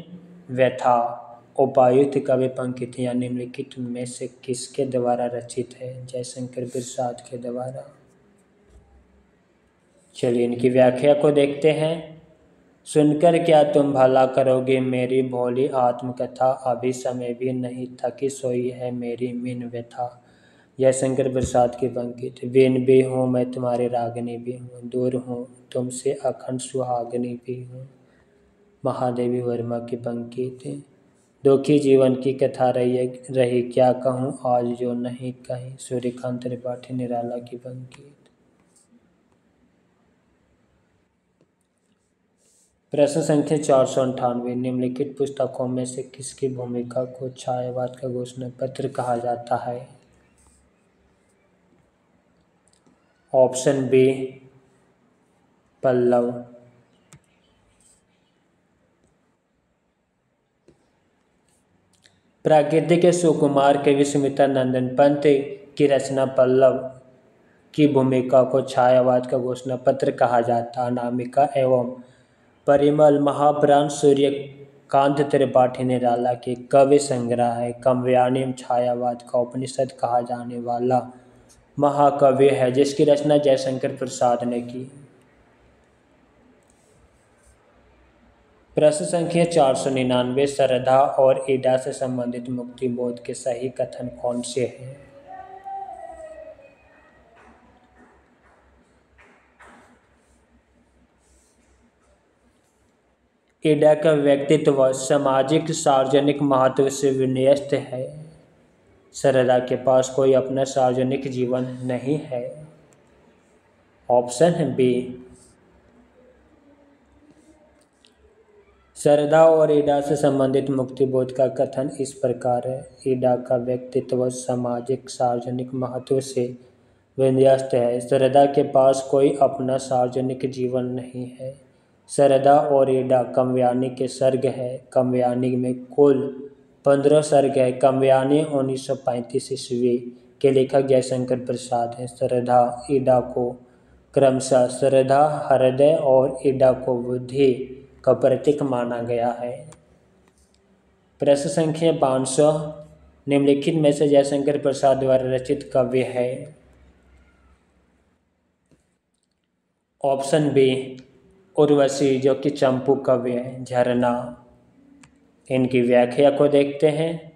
व्यथा। उपायुक्त कवि पंक्तियाँ निम्नलिखित में से किसके द्वारा रचित है? जयशंकर प्रसाद के द्वारा। चलिए इनकी व्याख्या को देखते हैं। सुनकर क्या तुम भला करोगे मेरी भोली आत्मकथा, अभी समय भी नहीं थकी सोई है मेरी मीन व्यथा। जयशंकर प्रसाद की पंक्ति। वीण भी हूँ मैं तुम्हारी रागनी भी हूँ, दूर हूँ तुमसे अखंड सुहागनी भी हूँ। महादेवी वर्मा की पंक्ति। दुखी जीवन की कथा रही क्या कहूँ आज जो नहीं कहीं। सूर्यकांत त्रिपाठी निराला की पंक्ति। प्रश्न संख्या 498, निम्नलिखित पुस्तकों में से किसकी भूमिका को छायावाद का घोषणा पत्र कहा जाता है? Option B, Pallav. प्रकृति के सुकुमार कवि सुमित्रानंदन पंत की रचना पल्लव की भूमिका को छायावाद का घोषणा पत्र कहा जाता है। अनामिका एवं परिमल महाप्राण सूर्यकांत त्रिपाठी निराला के काव्य संग्रह है। काम्यानी छायावाद का उपनिषद कहा जाने वाला महाकाव्य है, जिसकी रचना जयशंकर प्रसाद ने की। प्रश्न संख्या 499, सरधा और ईडा से संबंधित मुक्ति बोध के सही कथन कौन से हैं? ईडा का व्यक्तित्व सामाजिक सार्वजनिक महत्व से विन्यस्त है। सरदा के पास कोई अपना सार्वजनिक जीवन नहीं है। ऑप्शन बी, श्रद्धा और ईडा से संबंधित मुक्तिबोध का कथन इस प्रकार है। ईडा का व्यक्तित्व सामाजिक सार्वजनिक महत्व से विन्यस्त है। श्रद्धा के पास कोई अपना सार्वजनिक जीवन नहीं है। श्रद्धा और ईडा काव्यानी के सर्ग है। काव्यानी में कुल 15 सर्ग है। काव्यानी 1935 ईस्वी के लेखक जयशंकर प्रसाद हैं। श्रद्धा ईडा को क्रमशः श्रद्धा हृदय और ईडा को बुद्धि का प्रतीक माना गया है। प्रश्न संख्या 500 निम्नलिखित में से जयशंकर प्रसाद द्वारा रचित काव्य है। ऑप्शन बी उर्वशी जो कि चंपू काव्य है। झरना, इनकी व्याख्या को देखते हैं।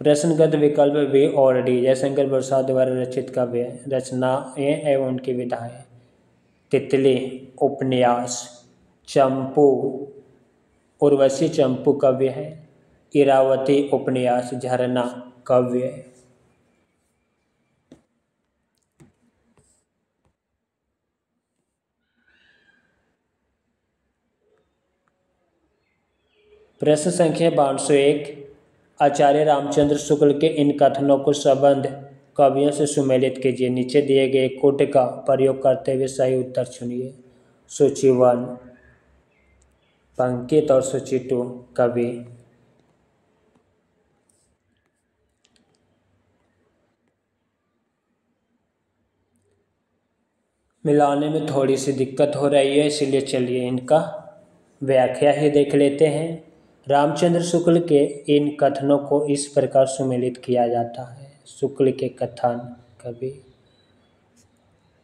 प्रश्नगत विकल्प बी और डी जयशंकर प्रसाद द्वारा रचित काव्य है। रचनाएं एवं उनकी विधाएं। तितली उपन्यास, चंपू उर्वशी चंपू काव्य है। इरावती उपन्यास, झरना काव्य है। प्रश्न संख्या 501 आचार्य रामचंद्र शुक्ल के इन कथनों को संबंध कवियों से सुमेलित कीजिए। नीचे दिए गए कोट का प्रयोग करते हुए सही उत्तर चुनिए। सूची 1 पंकित और सूची 2 कवि। मिलाने में थोड़ी सी दिक्कत हो रही है, इसलिए चलिए इनका व्याख्या ही देख लेते हैं। रामचंद्र शुक्ल के इन कथनों को इस प्रकार सुमेलित किया जाता है। शुक्ल के कथन कवि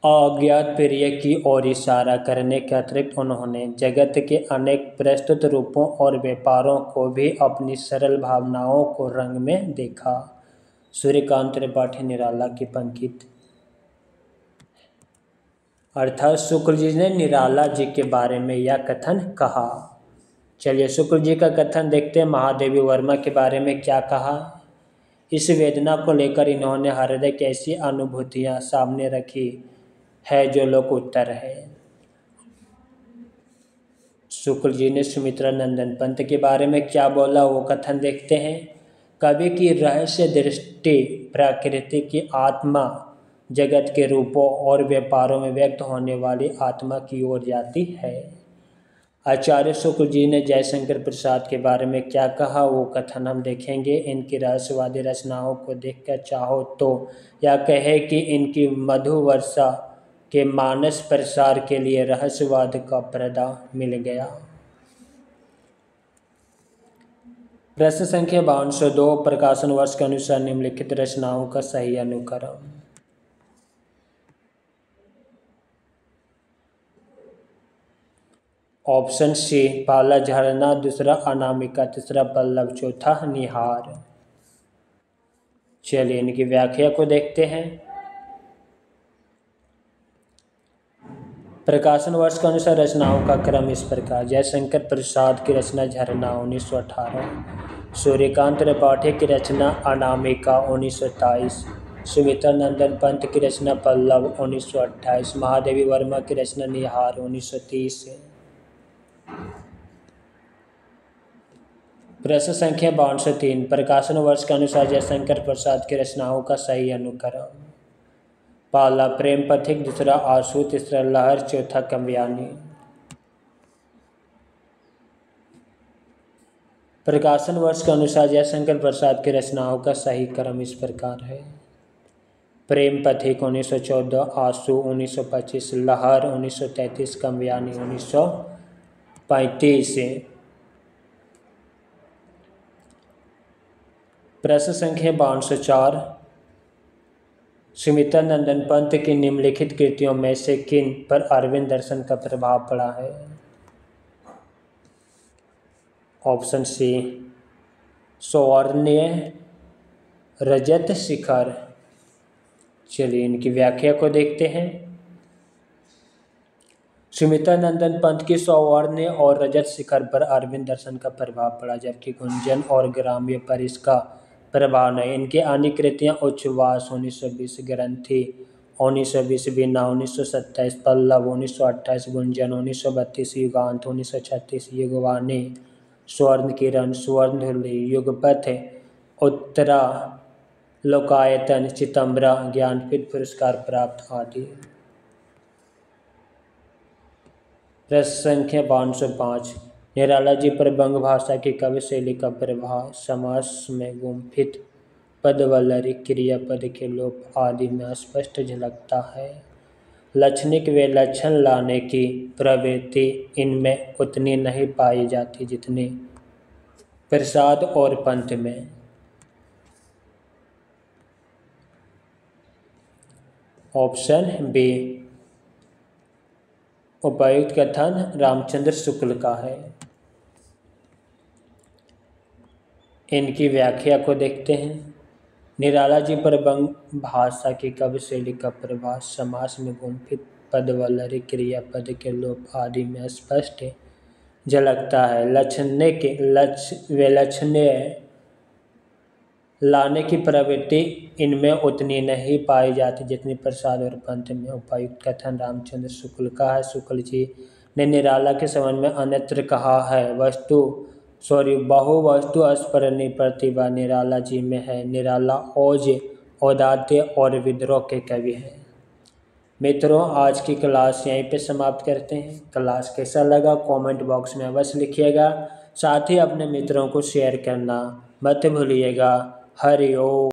अज्ञात प्रिय की ओर इशारा करने के अतिरिक्त उन्होंने जगत के अनेक प्रस्तुत रूपों और व्यापारों को भी अपनी सरल भावनाओं को रंग में देखा। सूर्यकांत त्रिपाठी निराला की पंकित। अर्थात शुक्ल जी ने निराला जी के बारे में यह कथन कहा। चलिए शुक्ल जी का कथन देखते हैं। महादेवी वर्मा के बारे में क्या कहा। इस वेदना को लेकर इन्होंने हृदय की ऐसी अनुभूतियाँ सामने रखी है जो लोक उत्तर है। शुक्ल जी ने सुमित्रा नंदन पंत के बारे में क्या बोला, वो कथन देखते हैं। कवि की रहस्य दृष्टि प्रकृति की आत्मा जगत के रूपों और व्यापारों में व्यक्त होने वाली आत्मा की ओर जाती है। आचार्य शुक्ल जी ने जयशंकर प्रसाद के बारे में क्या कहा, वो कथन हम देखेंगे। इनकी रहस्यवादी रचनाओं को देखकर चाहो तो यह कहे कि इनकी मधु वर्षा के मानस प्रसार के लिए रहस्यवाद का पर्दा मिल गया। प्रश्न संख्या 502 प्रकाशन वर्ष के अनुसार निम्नलिखित रचनाओं का सही अनुक्रम। ऑप्शन सी पहला झरना, दूसरा अनामिका, तीसरा पल्लव, चौथा निहार। चलिए इनकी व्याख्या को देखते हैं। प्रकाशन वर्ष के अनुसार रचनाओं का क्रम इस प्रकार। जयशंकर प्रसाद की रचना झरना 1918, सूर्यकांत त्रिपाठी की रचना अनामिका 1927, सुमित्रा नंदन पंत की रचना पल्लव 1928, महादेवी वर्मा की रचना निहार 1930। प्रश्न संख्या 503 प्रकाशन वर्ष के अनुसार जयशंकर प्रसाद की रचनाओं का सही अनुक्रम। पहला प्रेम पथिक, दूसरा आंसू, तीसरा लहर, चौथा काव्यानी। प्रकाशन वर्ष के अनुसार जयशंकर प्रसाद की रचनाओं का सही क्रम इस प्रकार है। प्रेम पथिक 1914, आंसू 1925, लहर 1933, काव्यानी 1935। प्रश्न संख्या 504 सुमित्रा नंदन पंत की निम्नलिखित कृतियों में से किन पर अरविंद दर्शन का प्रभाव पड़ा है। ऑप्शन सी सौवर्णीय, रजत शिखर। चलिए इनकी व्याख्या को देखते हैं। सुमित्रा नंदन पंत की सौवर्णीय और रजत शिखर पर अरविंद दर्शन का प्रभाव पड़ा, जबकि गुंजन और ग्राम्य पर इसका प्रभाव नहीं। इनकी अन्य कृतियाँ उच्छ्वास 1920, ग्रंथि 1920 बीना, 1927 पल्लव, 1928 गुंजन, 1932 युगांत, 1936 युगवाणी, स्वर्ण किरण, स्वर्णधुली, युगपथ, उत्तरा लोकायतन, चितंबरा, ज्ञानपीठ पुरस्कार प्राप्त आदि। प्रश्न संख्या 505। निराला जी पर बंग भाषा की काव्य शैली का प्रभाव समास में गुम्फित पदवल्लरी क्रियापद के लोप आदि में स्पष्ट झलकता है। लक्षणिक व लक्षण लाने की प्रवृत्ति इनमें उतनी नहीं पाई जाती जितनी प्रसाद और पंथ में। ऑप्शन बी उपर्युक्त कथन रामचंद्र शुक्ल का है। इनकी व्याख्या को देखते हैं। निराला जी पर बंग भाषा की काव्य शैली का प्रभाव समास में गुम्फित पदवल्लरी क्रियापद के लोप आदि में स्पष्ट झलकता है। लक्षणीय लाने की प्रवृत्ति इनमें उतनी नहीं पाई जाती जितनी प्रसाद और पंथ में। उपर्युक्त कथन रामचंद्र शुक्ल का है। शुक्ल जी ने निराला के संबंध में अन्यत्र कहा है बहु वस्तु स्फुरणी प्रतिभा निराला जी में है। निराला ओज, औदात्य और विद्रोह के कवि हैं। मित्रों, आज की क्लास यहीं पे समाप्त करते हैं। क्लास कैसा लगा कमेंट बॉक्स में अवश्य लिखिएगा। साथ ही अपने मित्रों को शेयर करना मत भूलिएगा। हरि ओम।